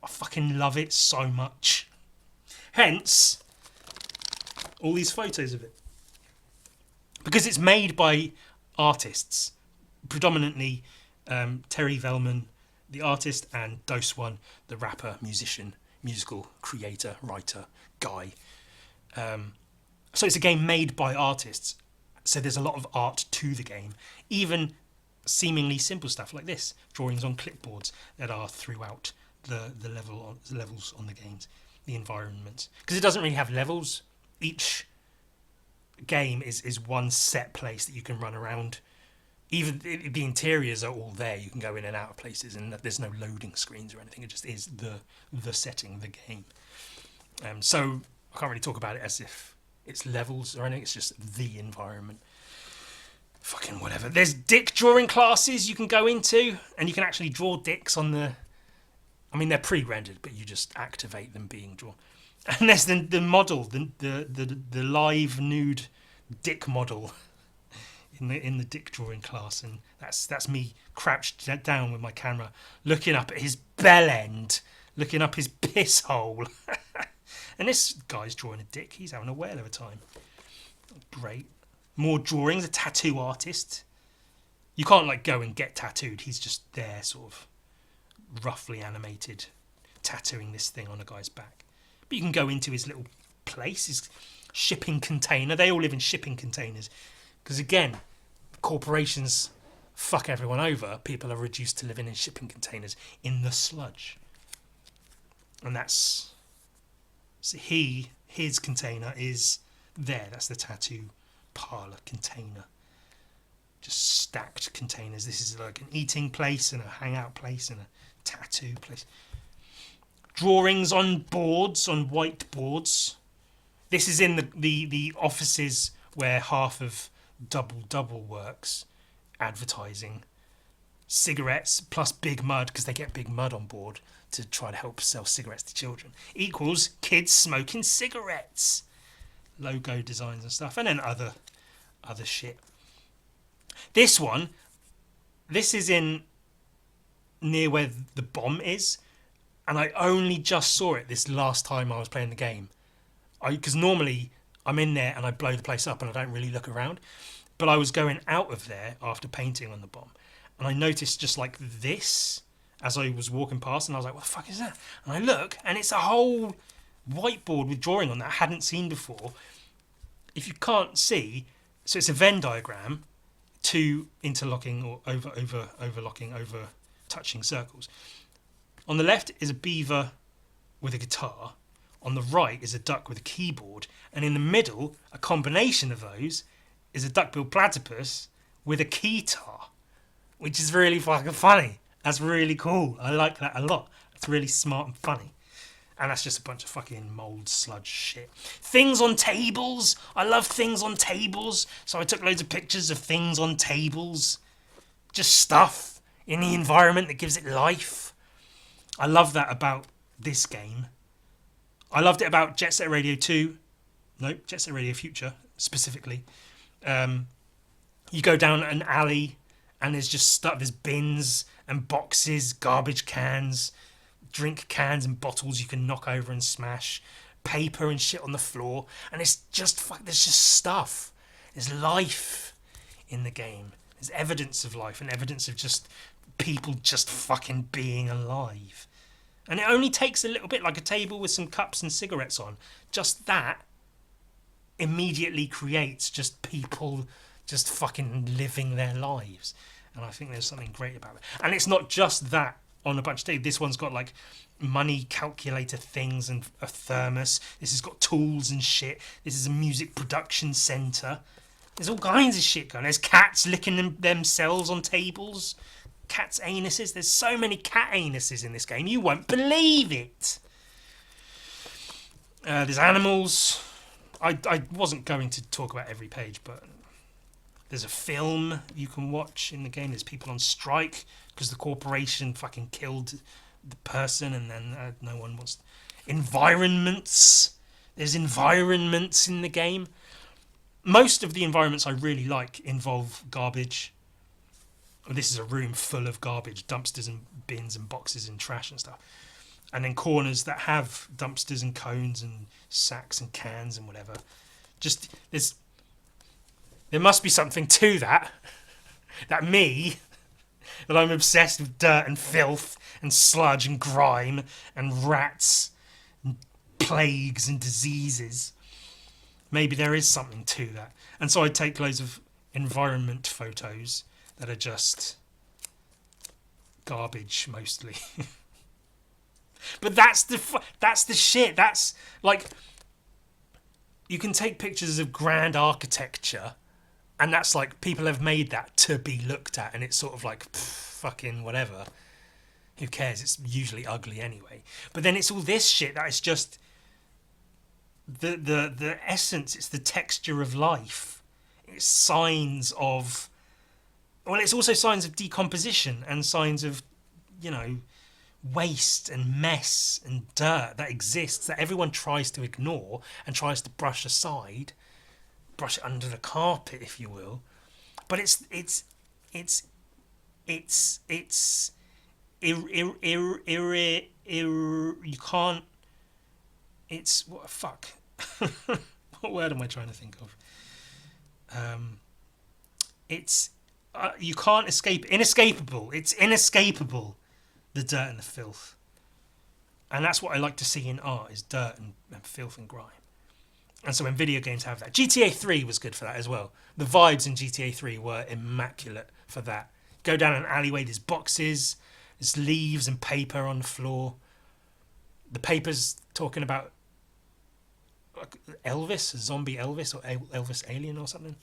I fucking love it so much. Hence all these photos of it, because it's made by artists, predominantly Terry Velman, the artist, and Dose One, the rapper, musician, musical creator, writer, guy. So it's a game made by artists. So there's a lot of art to the game, even seemingly simple stuff like this, drawings on clipboards that are throughout the levels on the games, the environments, because it doesn't really have levels. Each game is one set place that you can run around. Even the interiors are all there. You can go in and out of places, and there's no loading screens or anything. It just is the setting, the game. So I can't really talk about it as if it's levels or anything. It's just the environment. Fucking whatever. There's dick drawing classes you can go into, and you can actually draw dicks on the... I mean, they're pre-rendered, but you just activate them being drawn. And there's the model, the live nude dick model in the dick drawing class, and that's me crouched down with my camera, looking up at his bell end, looking up his piss hole. And this guy's drawing a dick. He's having a whale of a time. Great. More drawings. A tattoo artist. You can't like go and get tattooed. He's just there, sort of roughly animated, tattooing this thing on a guy's back. But you can go into his little place, his shipping container. They all live in shipping containers. Because again, corporations fuck everyone over. People are reduced to living in shipping containers in the sludge. And that's... So his container is there, that's the tattoo parlour container. Just stacked containers. This is like an eating place and a hangout place and a tattoo place. Drawings on boards, on whiteboards. This is in the offices where half of Double works. Advertising. Cigarettes plus Big Mud, because they get Big Mud on board to try to help sell cigarettes to children, equals kids smoking cigarettes. Logo designs and stuff, and then other shit. This is in near where the bomb is, and I only just saw it this last time I was playing the game. Because normally I'm in there and I blow the place up and I don't really look around. But I was going out of there after painting on the bomb, and I noticed just like this as I was walking past, and I was like, what the fuck is that? And I look, and it's a whole whiteboard with drawing on that I hadn't seen before. If you can't see, so it's a Venn diagram, two interlocking or overlocking, over touching circles. On the left is a beaver with a guitar. On the right is a duck with a keyboard. And in the middle, a combination of those, is a duck-billed platypus with a keytar, which is really fucking funny. That's really cool. I like that a lot. It's really smart and funny. And that's just a bunch of fucking mould sludge shit. Things on tables. I love things on tables. So I took loads of pictures of things on tables. Just stuff in the environment that gives it life. I love that about this game. I loved it about Jet Set Radio 2. Nope, Jet Set Radio Future, specifically. You go down an alley and there's just stuff. There's bins and boxes, garbage cans, drink cans and bottles you can knock over and smash, paper and shit on the floor, and it's just there's just stuff. There's life in the game. There's evidence of life and evidence of just people just fucking being alive. And it only takes a little bit, like a table with some cups and cigarettes on. Just that immediately creates just people just fucking living their lives. And I think there's something great about it. And it's not just that on a bunch of tables. This one's got like money calculator things and a thermos. This has got tools and shit. This is a music production centre. There's all kinds of shit going on. There's cats licking themselves on tables. Cats' anuses. There's so many cat anuses in this game. You won't believe it. There's animals. I wasn't going to talk about every page, but there's a film you can watch in the game. There's people on strike because the corporation fucking killed the person, and then no one wants... Environments. There's environments in the game. Most of the environments I really like involve garbage. This is a room full of garbage, dumpsters and bins and boxes and trash and stuff. And then corners that have dumpsters and cones and sacks and cans and whatever. Just, there must be something to that. That I'm obsessed with dirt and filth and sludge and grime and rats and plagues and diseases. Maybe there is something to that. And so I take loads of environment photos that are just garbage mostly. But that's the shit. That's like, you can take pictures of grand architecture, and that's like, people have made that to be looked at, and it's sort of like, fucking whatever. Who cares? It's usually ugly anyway. But then it's all this shit that is just the essence. It's the texture of life. It's signs of... Well, it's also signs of decomposition and signs of, waste and mess and dirt that exists, that everyone tries to ignore and tries to brush aside, brush it under the carpet, if you will. But you can't. It's what fuck. What word am I trying to think of? It's. You can't escape. Inescapable. It's inescapable. The dirt and the filth. And that's what I like to see in art, is dirt and filth and grime. And so when video games have that. GTA 3 was good for that as well. The vibes in GTA 3 were immaculate for that. Go down an alleyway, there's boxes, there's leaves and paper on the floor. The paper's talking about like Elvis, a zombie Elvis, or Elvis alien or something.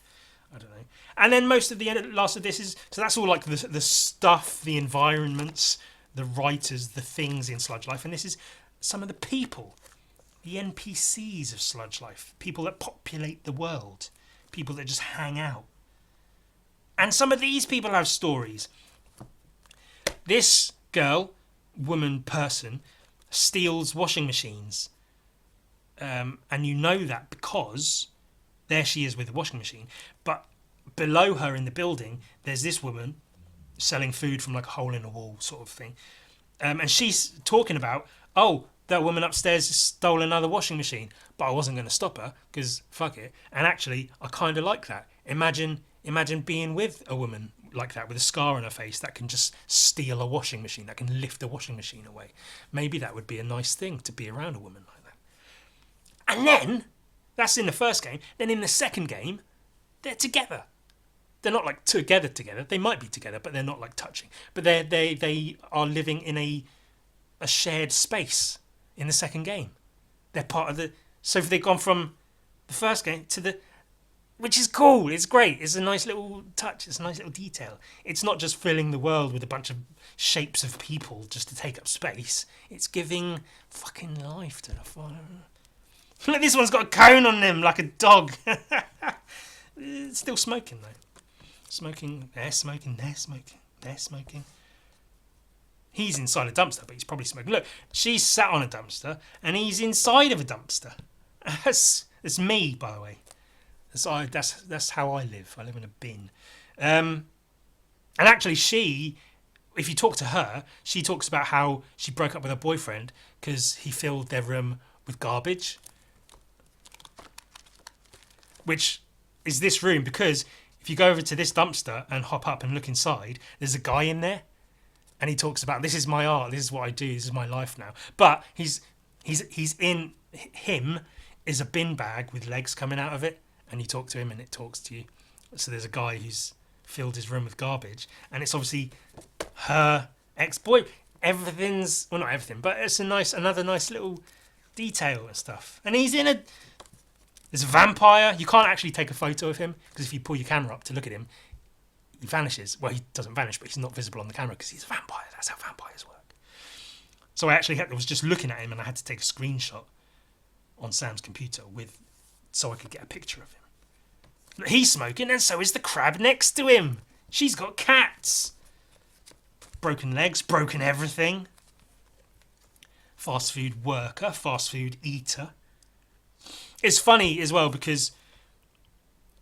I don't know. And then most of the last of this is, so that's all like the stuff, the environments, the writers, the things in Sludge Life, and this is some of the people, the NPCs of Sludge Life, people that populate the world, people that just hang out. And some of these people have stories. This girl, woman, person, steals washing machines. And you know that because there she is with the washing machine. But below her in the building, there's this woman selling food from like a hole in the wall sort of thing. And she's talking about, oh, that woman upstairs stole another washing machine. But I wasn't going to stop her because fuck it. And actually, I kind of like that. Imagine being with a woman like that with a scar on her face that can just steal a washing machine, that can lift a washing machine away. Maybe that would be a nice thing to be around a woman like that. And then, that's in the first game. Then in the second game, they're together. They're not like together. They might be together, but they're not like touching. But they are living in a shared space in the second game. They're part of the. So they've gone from the first game to the. Which is cool. It's great. It's a nice little touch. It's a nice little detail. It's not just filling the world with a bunch of shapes of people just to take up space. It's giving fucking life to the fire. Look, this one's got a cone on them like a dog. It's still smoking though. Smoking. They're smoking. They're smoking. They're smoking. He's inside a dumpster, but he's probably smoking. Look, she's sat on a dumpster and he's inside of a dumpster. That's me, by the way. That's how I live. I live in a bin. And actually she, if you talk to her, she talks about how she broke up with her boyfriend because he filled their room with garbage. Which is this room, because if you go over to this dumpster and hop up and look inside, there's a guy in there. And he talks about, this is my art, this is what I do, this is my life now. But he's in, him is a bin bag with legs coming out of it. And you talk to him and it talks to you. So there's a guy who's filled his room with garbage. And it's obviously her ex-boy. Everything's, well, not everything, but it's another nice little detail and stuff. And he's in there's a vampire. You can't actually take a photo of him because if you pull your camera up to look at him, he vanishes. Well, he doesn't vanish, but he's not visible on the camera because he's a vampire. That's how vampires work. So I was just looking at him and I had to take a screenshot on Sam's computer so I could get a picture of him. He's smoking and so is the crab next to him. She's got cats. Broken legs, broken everything. Fast food worker, fast food eater. It's funny as well because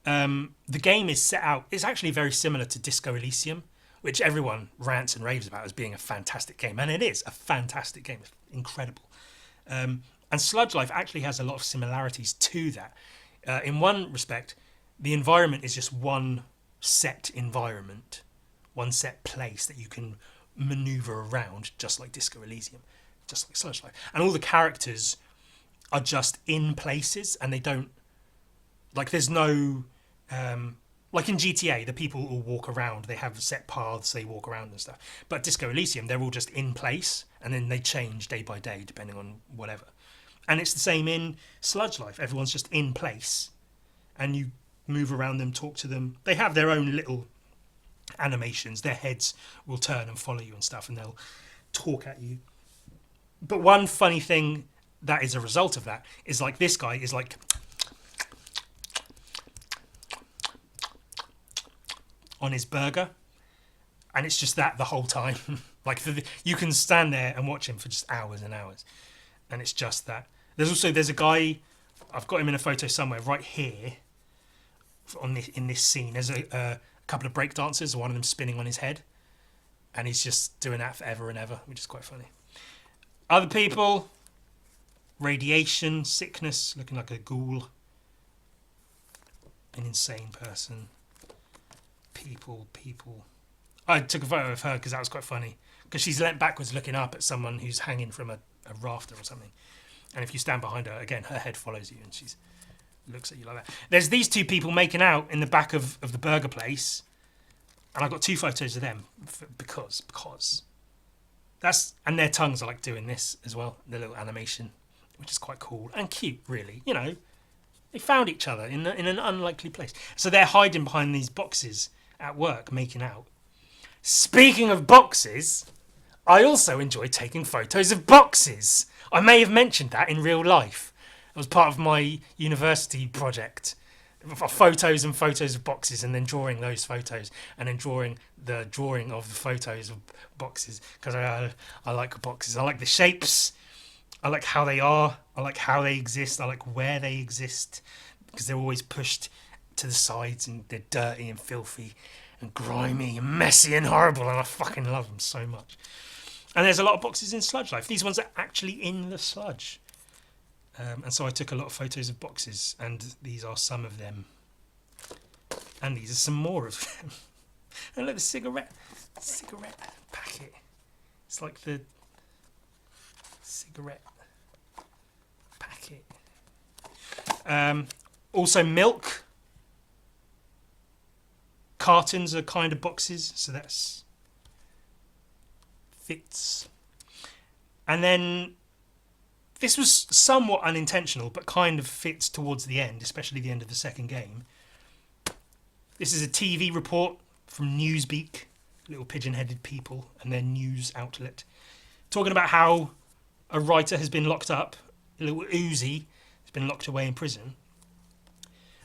the game is set out, it's actually very similar to Disco Elysium, which everyone rants and raves about as being a fantastic game. And it is a fantastic game. It's incredible. And Sludge Life actually has a lot of similarities to that. In one respect, the environment is just one set environment, one set place that you can maneuver around, just like Disco Elysium, just like Sludge Life. And all the characters are just in places, and they don't, like, there's no, like in GTA, the people all walk around, they have set paths, they walk around and stuff. But Disco Elysium, they're all just in place, and then they change day by day, depending on whatever. And it's the same in Sludge Life. Everyone's just in place and you move around them, talk to them. They have their own little animations. Their heads will turn and follow you and stuff, and they'll talk at you. But one funny thing that is a result of that is like this guy is like on his burger, and it's just that the whole time. Like you can stand there and watch him for just hours and hours, and it's just that. There's a guy, I've got him in a photo somewhere right here in this scene. There's a couple of break dancers, one of them spinning on his head, and he's just doing that forever and ever, which is quite funny. Other people, radiation, sickness, looking like a ghoul, an insane person, people. I took a photo of her because that was quite funny, because she's leant backwards looking up at someone who's hanging from a rafter or something. And if you stand behind her, again, her head follows you and she looks at you like that. There's these two people making out in the back of the burger place. And I got two photos of them because that's, and their tongues are like doing this as well, the little animation which is quite cool and cute, really. You know, they found each other in an unlikely place. So they're hiding behind these boxes at work, making out. Speaking of boxes, I also enjoy taking photos of boxes. I may have mentioned that in real life. It was part of my university project. Photos and photos of boxes, and then drawing those photos, and then drawing of the photos of boxes, because I like boxes. I like the shapes. I like how they are. I like how they exist. I like where they exist, because they're always pushed to the sides and they're dirty and filthy and grimy and messy and horrible, and I fucking love them so much. And there's a lot of boxes in Sludge Life. These ones are actually in the sludge. And so I took a lot of photos of boxes, and these are some of them. And these are some more of them. And look, the cigarette packet. It's like the cigarette packet. Also milk. Cartons are kind of boxes, so that's fits. And then this was somewhat unintentional, but kind of fits towards the end, especially the end of the second game. This is a TV report from Newsbeak, little pigeon-headed people and their news outlet, talking about how a writer has been locked up, a little Uzi has been locked away in prison.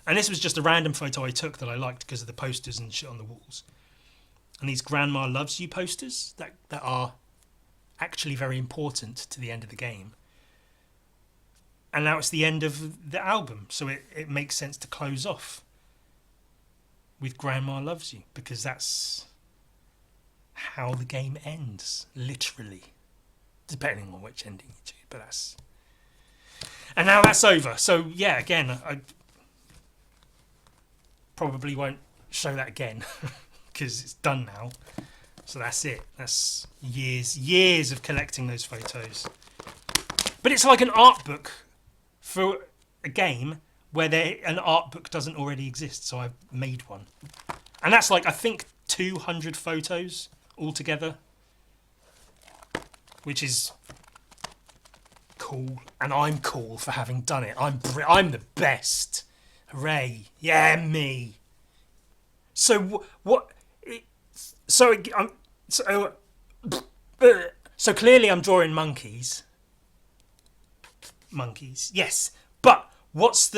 And this was just a random photo I took that I liked because of the posters and shit on the walls. And these Grandma Loves You posters that are actually very important to the end of the game. And now it's the end of the album, so it makes sense to close off with Grandma Loves You, because that's how the game ends, literally. Depending on which ending you choose, but that's... And now that's over. So, yeah, again, I probably won't show that again, because it's done now. So that's it. That's years of collecting those photos. But it's like an art book for a game where an art book doesn't already exist, so I've made one. And that's like, I think, 200 photos altogether, which is cool. And I'm cool for having done it. I'm the best. Hooray. Yeah, me. So what... So clearly I'm drawing monkeys. Monkeys, yes. But what?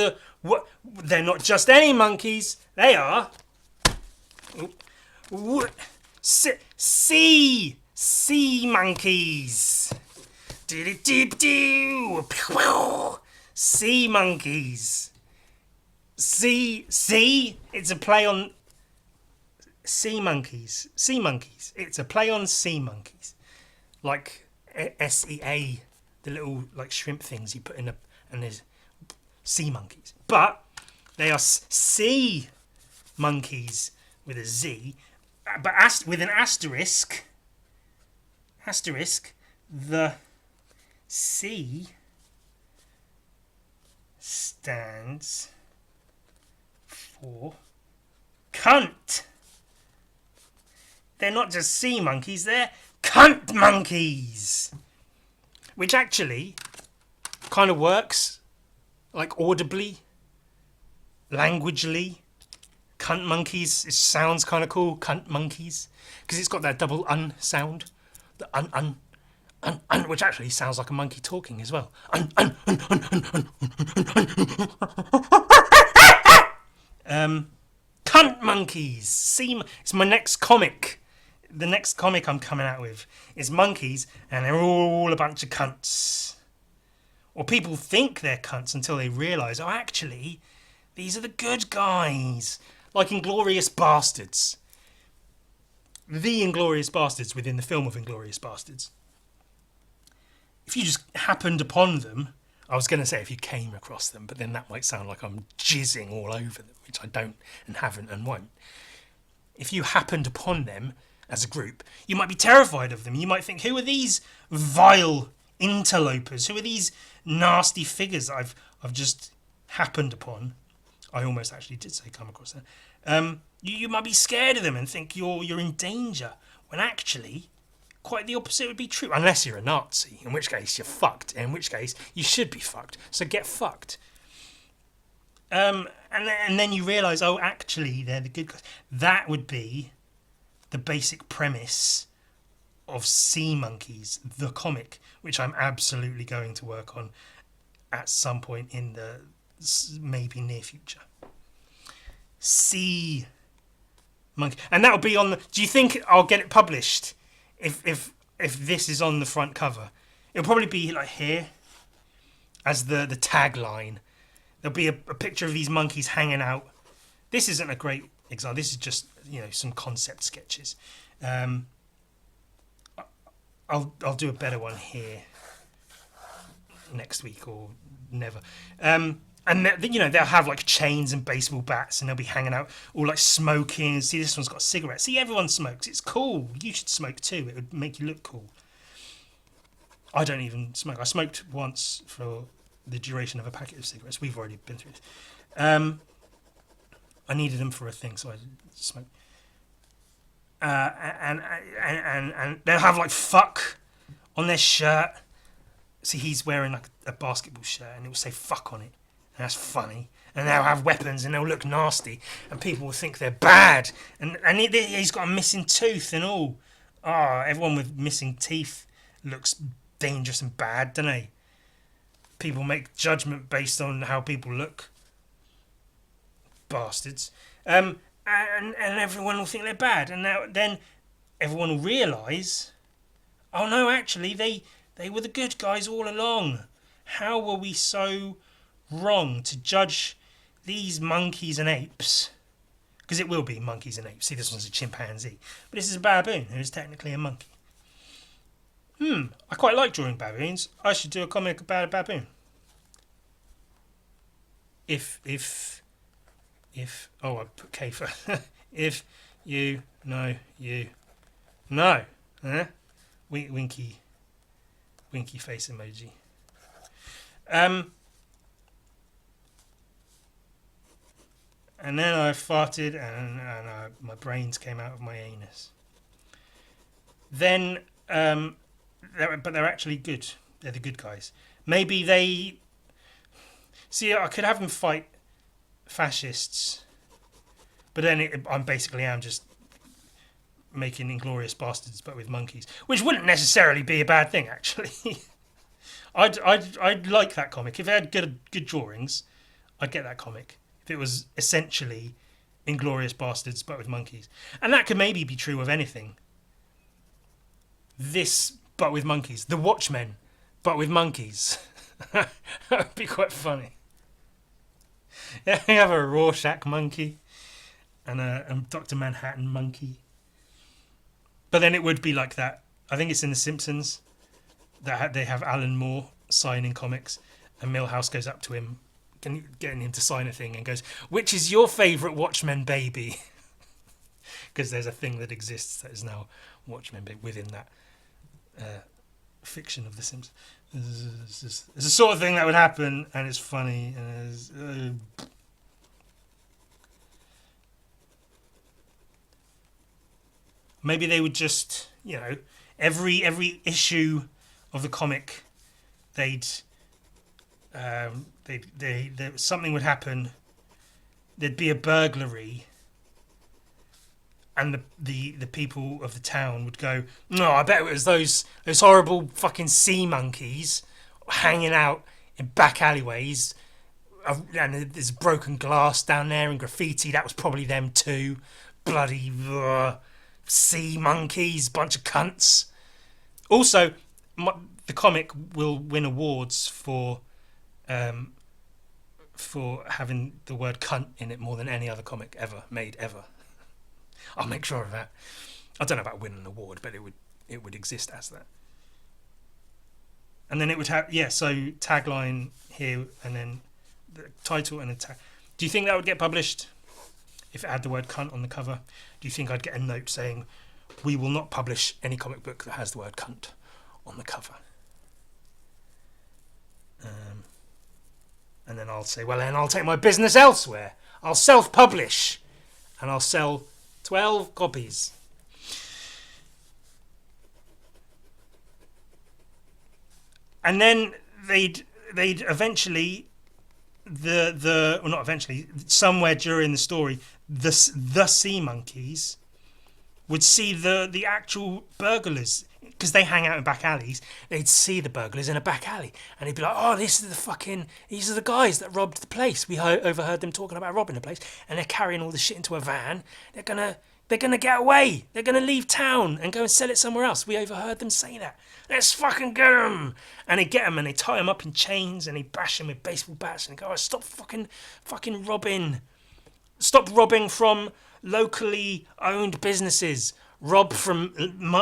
They're not just any monkeys. They are sea monkeys. Sea monkeys. Sea. It's a play on sea monkeys. Sea monkeys. It's a play on sea monkeys, like SEA, the little like shrimp things you put in and there's sea monkeys. But they are sea monkeys with a Z, but with an asterisk. The C stands for cunt. They're not just sea monkeys, they're cunt monkeys. Which actually kind of works, like audibly, languagely. Cunt monkeys, it sounds kind of cool, cunt monkeys. Because it's got that double un sound. The un, which actually sounds like a monkey talking as well. Cunt monkeys. It's my next comic. The next comic I'm coming out with is monkeys, and they're all a bunch of cunts. Or people think they're cunts until they realise, oh, actually, these are the good guys. Like Inglourious Bastards. The Inglourious Bastards within the film of Inglourious Bastards. If you just happened upon them, I was going to say if you came across them, but then that might sound like I'm jizzing all over them, which I don't and haven't and won't. If you happened upon them as a group, you might be terrified of them. You might think, who are these vile interlopers? Who are these nasty figures I've just happened upon? I almost actually did say come across that. You might be scared of them and think you're in danger, when actually, quite the opposite would be true. Unless you're a Nazi, in which case you're fucked. In which case you should be fucked. So get fucked. And then you realise, oh, actually, they're the good guys. That would be the basic premise of Sea Monkeys, the comic, which I'm absolutely going to work on at some point in the maybe near future. Sea Monkey, and that'll be on the. Do you think I'll get it published if this is on the front cover? It'll probably be like here as the tagline. There'll be a picture of these monkeys hanging out. This isn't a great example. This is just, some concept sketches. I'll do a better one here next week or never. And they'll have like chains and baseball bats, and they'll be hanging out all like smoking. See, this one's got a cigarette. See, everyone smokes. It's cool. You should smoke too. It would make you look cool. I don't even smoke. I smoked once for the duration of a packet of cigarettes. We've already been through this. I needed them for a thing, so I smoked. And they'll have like fuck on their shirt. See, he's wearing like a basketball shirt, and it will say fuck on it, and that's funny. And they'll have weapons, and they'll look nasty, and people will think they're bad. And he's got a missing tooth and all. Everyone with missing teeth looks dangerous and bad, don't they? People make judgment based on how people look. Bastards. And everyone will think they're bad. And then everyone will realise, oh no, actually, they were the good guys all along. How were we so wrong to judge these monkeys and apes? Because it will be monkeys and apes. See, this one's a chimpanzee. But this is a baboon, who is technically a monkey. I quite like drawing baboons. I should do a comic about a baboon. If I put K for if you know winky face emoji. And then I farted and my brains came out of my anus. Then but they're actually good. They're the good guys. Maybe they... See, I could have them fight fascists, but then I'm just making Inglourious Bastards, but with monkeys, which wouldn't necessarily be a bad thing, actually. I'd like that comic. If it had good drawings, I'd get that comic. If it was essentially Inglourious Bastards, but with monkeys. And that could maybe be true of anything. This, but with monkeys. The Watchmen, but with monkeys. That would be quite funny. Yeah, you have a Rorschach monkey and a Dr. Manhattan monkey. But then it would be like that. I think it's in The Simpsons that they have Alan Moore signing comics, and Milhouse goes up to him, getting him to sign a thing, and goes, "Which is your favourite Watchmen baby?" Because there's a thing that exists that is now Watchmen baby within that fiction of The Simpsons. It's the sort of thing that would happen, and it's funny, and maybe they would just, every issue of the comic, something would happen. There'd be a burglary, and the people of the town would go, "No, I bet it was those horrible fucking sea monkeys hanging out in back alleyways, and there's broken glass down there and graffiti. That was probably them too. Bloody sea monkeys, bunch of cunts." Also, the comic will win awards for having the word cunt in it more than any other comic ever made ever. I'll make sure of that. I don't know about winning an award, but it would exist as that. And then it would have, so tagline here, and then the title and a tag. Do you think that would get published if it had the word cunt on the cover? Do you think I'd get a note saying, "We will not publish any comic book that has the word cunt on the cover"? And then I'll say, well, then I'll take my business elsewhere. I'll self-publish, and I'll sell 12 copies. And then they'd eventually the well, not eventually, somewhere during the story, the sea monkeys would see the actual burglars, because they hang out in back alleys. They'd see the burglars in a back alley, and they'd be like, "Oh, these are the guys that robbed the place. We overheard them talking about robbing the place, and they're carrying all the shit into a van. They're gonna get away. They're gonna leave town and go and sell it somewhere else. We overheard them say that. Let's fucking get them!" And they get them and they tie them up in chains and they bash them with baseball bats and they go, "Oh, stop fucking robbing! Stop robbing from locally owned businesses. Rob from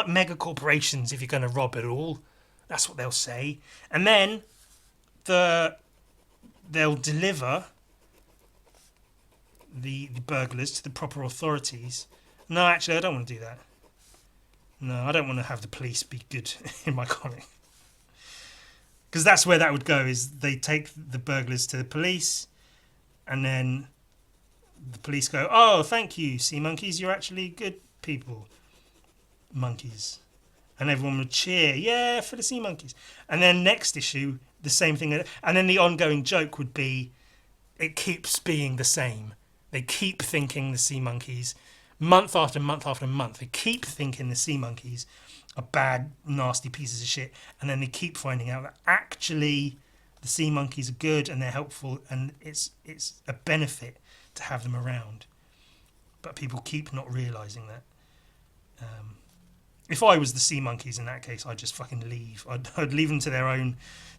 mega corporations if you're going to rob at all." That's what they'll say. And then they'll deliver the burglars to the proper authorities. No, actually, I don't want to do that. No, I don't want to have the police be good in my comic. Because that's where that would go, is they take the burglars to the police, and then the police go, "Oh, thank you, sea monkeys, you're actually good people, monkeys." And everyone would cheer, "Yeah, for the sea monkeys." And then next issue, the same thing. And then the ongoing joke would be, it keeps being the same. They keep thinking the sea monkeys, month after month after month, they keep thinking the sea monkeys are bad, nasty pieces of shit. And then they keep finding out that actually the sea monkeys are good and they're helpful and it's a benefit to have them around. But people keep not realising that. If I was the sea monkeys in that case, I'd just fucking leave. I'd leave them to their own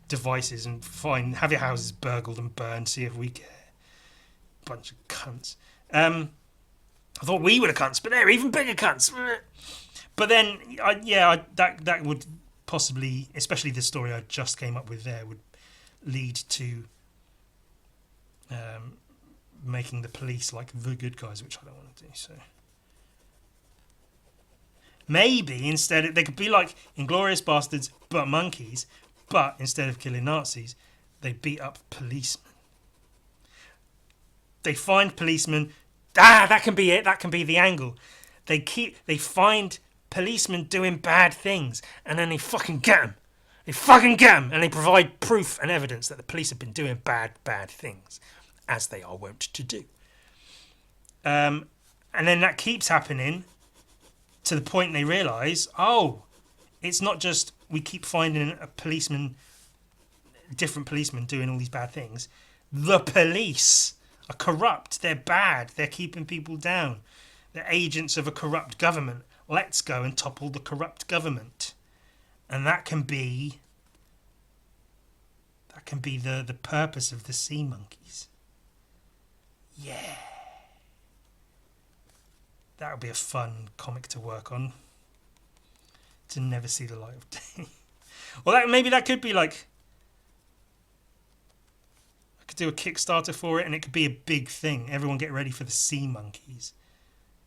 devices and have your houses burgled and burned, see if we care. Bunch of cunts. I thought we were the cunts, but they're even bigger cunts. But then, that would possibly, especially the story I just came up with there, would lead to making the police like the good guys, which I don't want to do. So maybe instead they could be like Inglourious Bastards, but monkeys. But instead of killing Nazis, they beat up policemen. They find policemen. That can be it. That can be the angle. They find policemen doing bad things, and then they fucking get them. They fucking get them, and they provide proof and evidence that the police have been doing bad things, as they are wont to do. And then that keeps happening to the point they realise, oh, it's not just we keep finding different policemen doing all these bad things. The police are corrupt. They're bad. They're keeping people down. They're agents of a corrupt government. Let's go and topple the corrupt government. And that can be the purpose of the sea monkeys. Yeah. That would be a fun comic to work on. To never see the light of day. Well, maybe that could be like, I could do a Kickstarter for it and it could be a big thing. Everyone get ready for the sea monkeys.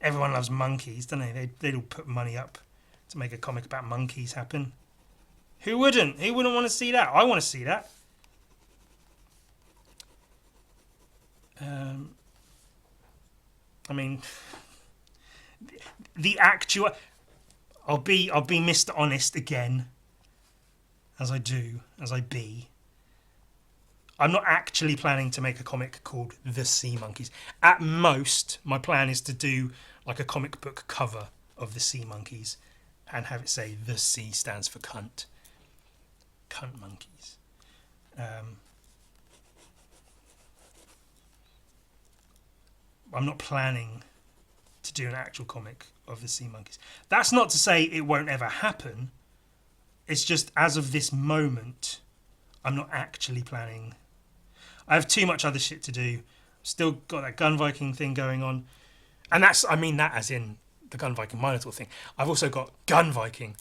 Everyone loves monkeys, don't they? They'd all put money up to make a comic about monkeys happen. Who wouldn't? Who wouldn't want to see that? I want to see that. I mean, the actual. I'll be Mr. Honest again, as I be. I'm not actually planning to make a comic called The Sea Monkeys. At most, my plan is to do like a comic book cover of the sea monkeys and have it say the C stands for cunt. Cunt monkeys. I'm not planning to do an actual comic of the sea monkeys. That's not to say it won't ever happen. It's just as of this moment, I'm not actually planning. I have too much other shit to do. Still got that Gun Viking thing going on. And I mean that as in the Gun Viking Minotaur thing. I've also got Gun Viking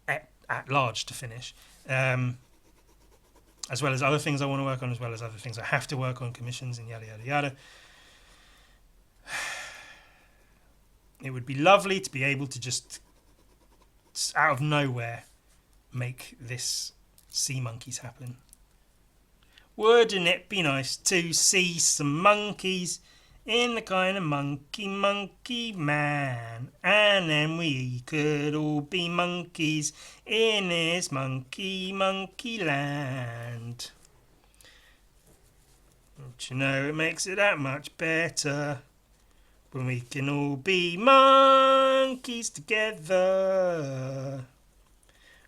at large to finish. As well as other things I want to work on, as well as other things I have to work on, commissions and yada, yada, yada. It would be lovely to be able to just out of nowhere make this sea monkeys happen. Wouldn't it be nice to see some monkeys in the kind of monkey man. And then we could all be monkeys in this monkey land. Don't you know it makes it that much better when we can all be monkeys together.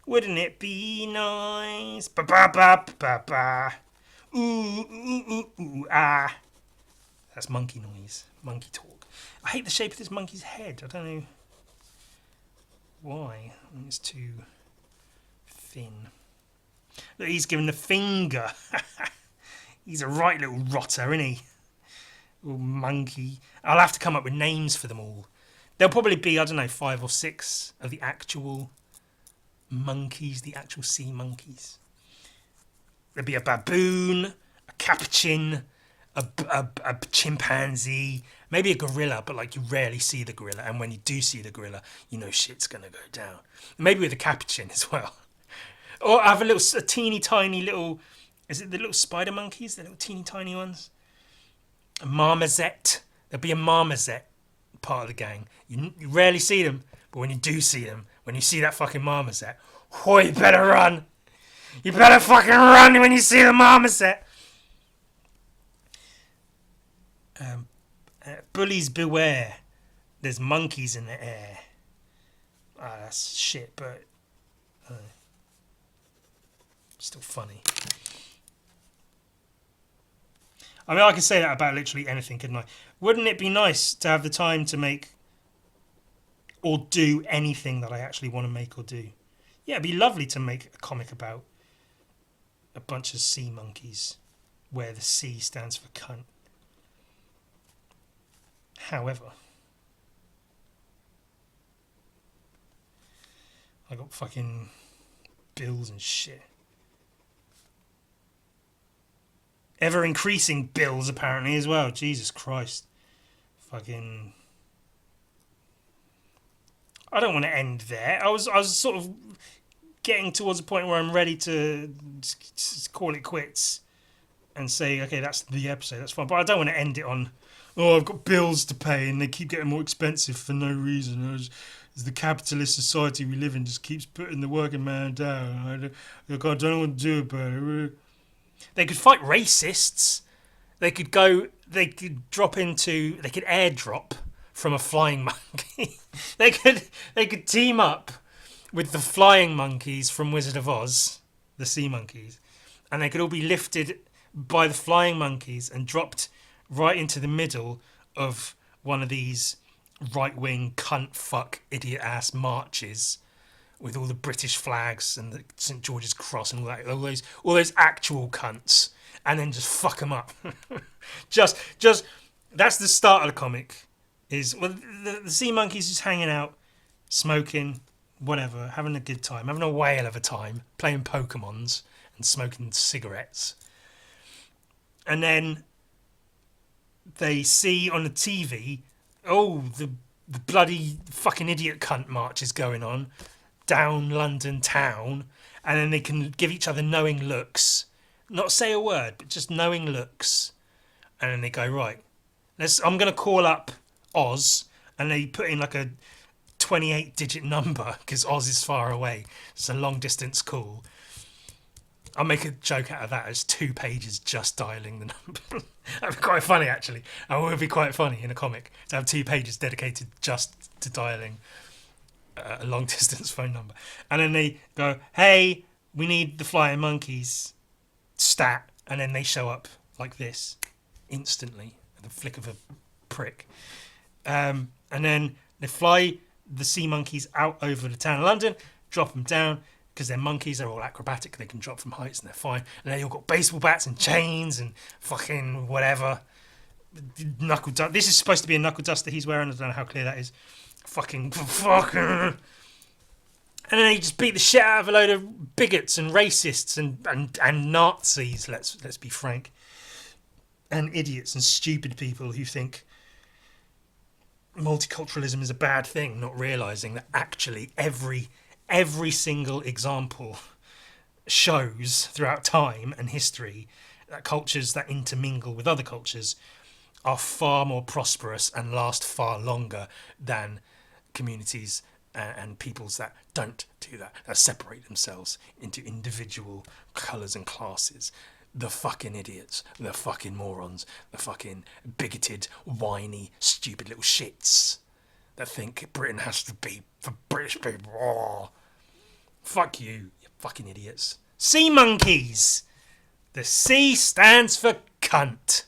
Wouldn't it be nice? Ba ba ba ba ba. Ooh ooh ooh ooh ah. That's monkey noise, monkey talk. I hate the shape of this monkey's head. I don't know why. I think it's too thin. Look, he's giving the finger. He's a right little rotter, isn't he? Little monkey. I'll have to come up with names for them all. There'll probably be, I don't know, 5 or 6 of the actual monkeys, the actual sea monkeys. There'll be a baboon, a capuchin, a chimpanzee, maybe a gorilla, but like you rarely see the gorilla. And when you do see the gorilla, you know shit's going to go down. Maybe with a capuchin as well. Or have a teeny tiny little... Is it the little spider monkeys? The little teeny tiny ones? A marmoset. There'll be a marmoset part of the gang. You rarely see them, but when you do see them, when you see that fucking marmoset, oh, you better run. You better fucking run when you see the marmoset. Bullies beware. There's monkeys in the air. That's shit, but still funny. I mean, I could say that about literally anything, couldn't I? Wouldn't it be nice to have the time to make or do anything that I actually want to make or do? Yeah, it'd be lovely to make a comic about a bunch of sea monkeys where the C stands for cunt. However, I got fucking bills and shit. Ever increasing bills apparently as well. Jesus Christ. Fucking... I don't want to end there. I was sort of getting towards a point where I'm ready to call it quits and say, okay, that's the episode, that's fine. But I don't want to end it on, oh, I've got bills to pay and they keep getting more expensive for no reason. As the capitalist society we live in just keeps putting the working man down. I don't know what to do about it. They could fight racists. They could airdrop from a flying monkey. they could team up with the flying monkeys from Wizard of Oz, the sea monkeys, and they could all be lifted by the flying monkeys and dropped right into the middle of one of these right-wing cunt fuck idiot ass marches with all the British flags and the St George's Cross and all those actual cunts, and then just fuck them up. just that's the start of the comic. Is the sea monkeys just hanging out, smoking, whatever, having a good time, having a whale of a time, playing Pokemons and smoking cigarettes, and then they see on the TV, oh, the bloody fucking idiot cunt march is going on down London town, and then they can give each other knowing looks, not say a word, but just knowing looks, and then they go, right, I'm going to call up Oz, and they put in like a 28-digit number because Oz is far away. It's a long distance call. I'll make a joke out of that as 2 pages just dialing the number. That'd be quite funny, actually. It would be quite funny in a comic to have 2 pages dedicated just to dialing a long distance phone number. And then they go, hey, we need the flying monkeys stat, and then they show up like this instantly at the flick of a prick. And then they fly the sea monkeys out over the town of London, drop them down, because they're monkeys, they're all acrobatic, they can drop from heights and they're fine. And they all got baseball bats and chains and fucking whatever. This is supposed to be a knuckle duster he's wearing, I don't know how clear that is. Fucking. And then they just beat the shit out of a load of bigots and racists and Nazis, let's be frank. And idiots and stupid people who think multiculturalism is a bad thing, not realising that actually every single example shows throughout time and history that cultures that intermingle with other cultures are far more prosperous and last far longer than communities and peoples that don't do that, that separate themselves into individual colours and classes. The fucking idiots, the fucking morons, the fucking bigoted, whiny, stupid little shits that think Britain has to be for British people. Oh, fuck you, you fucking idiots. Sea monkeys! The C stands for cunt.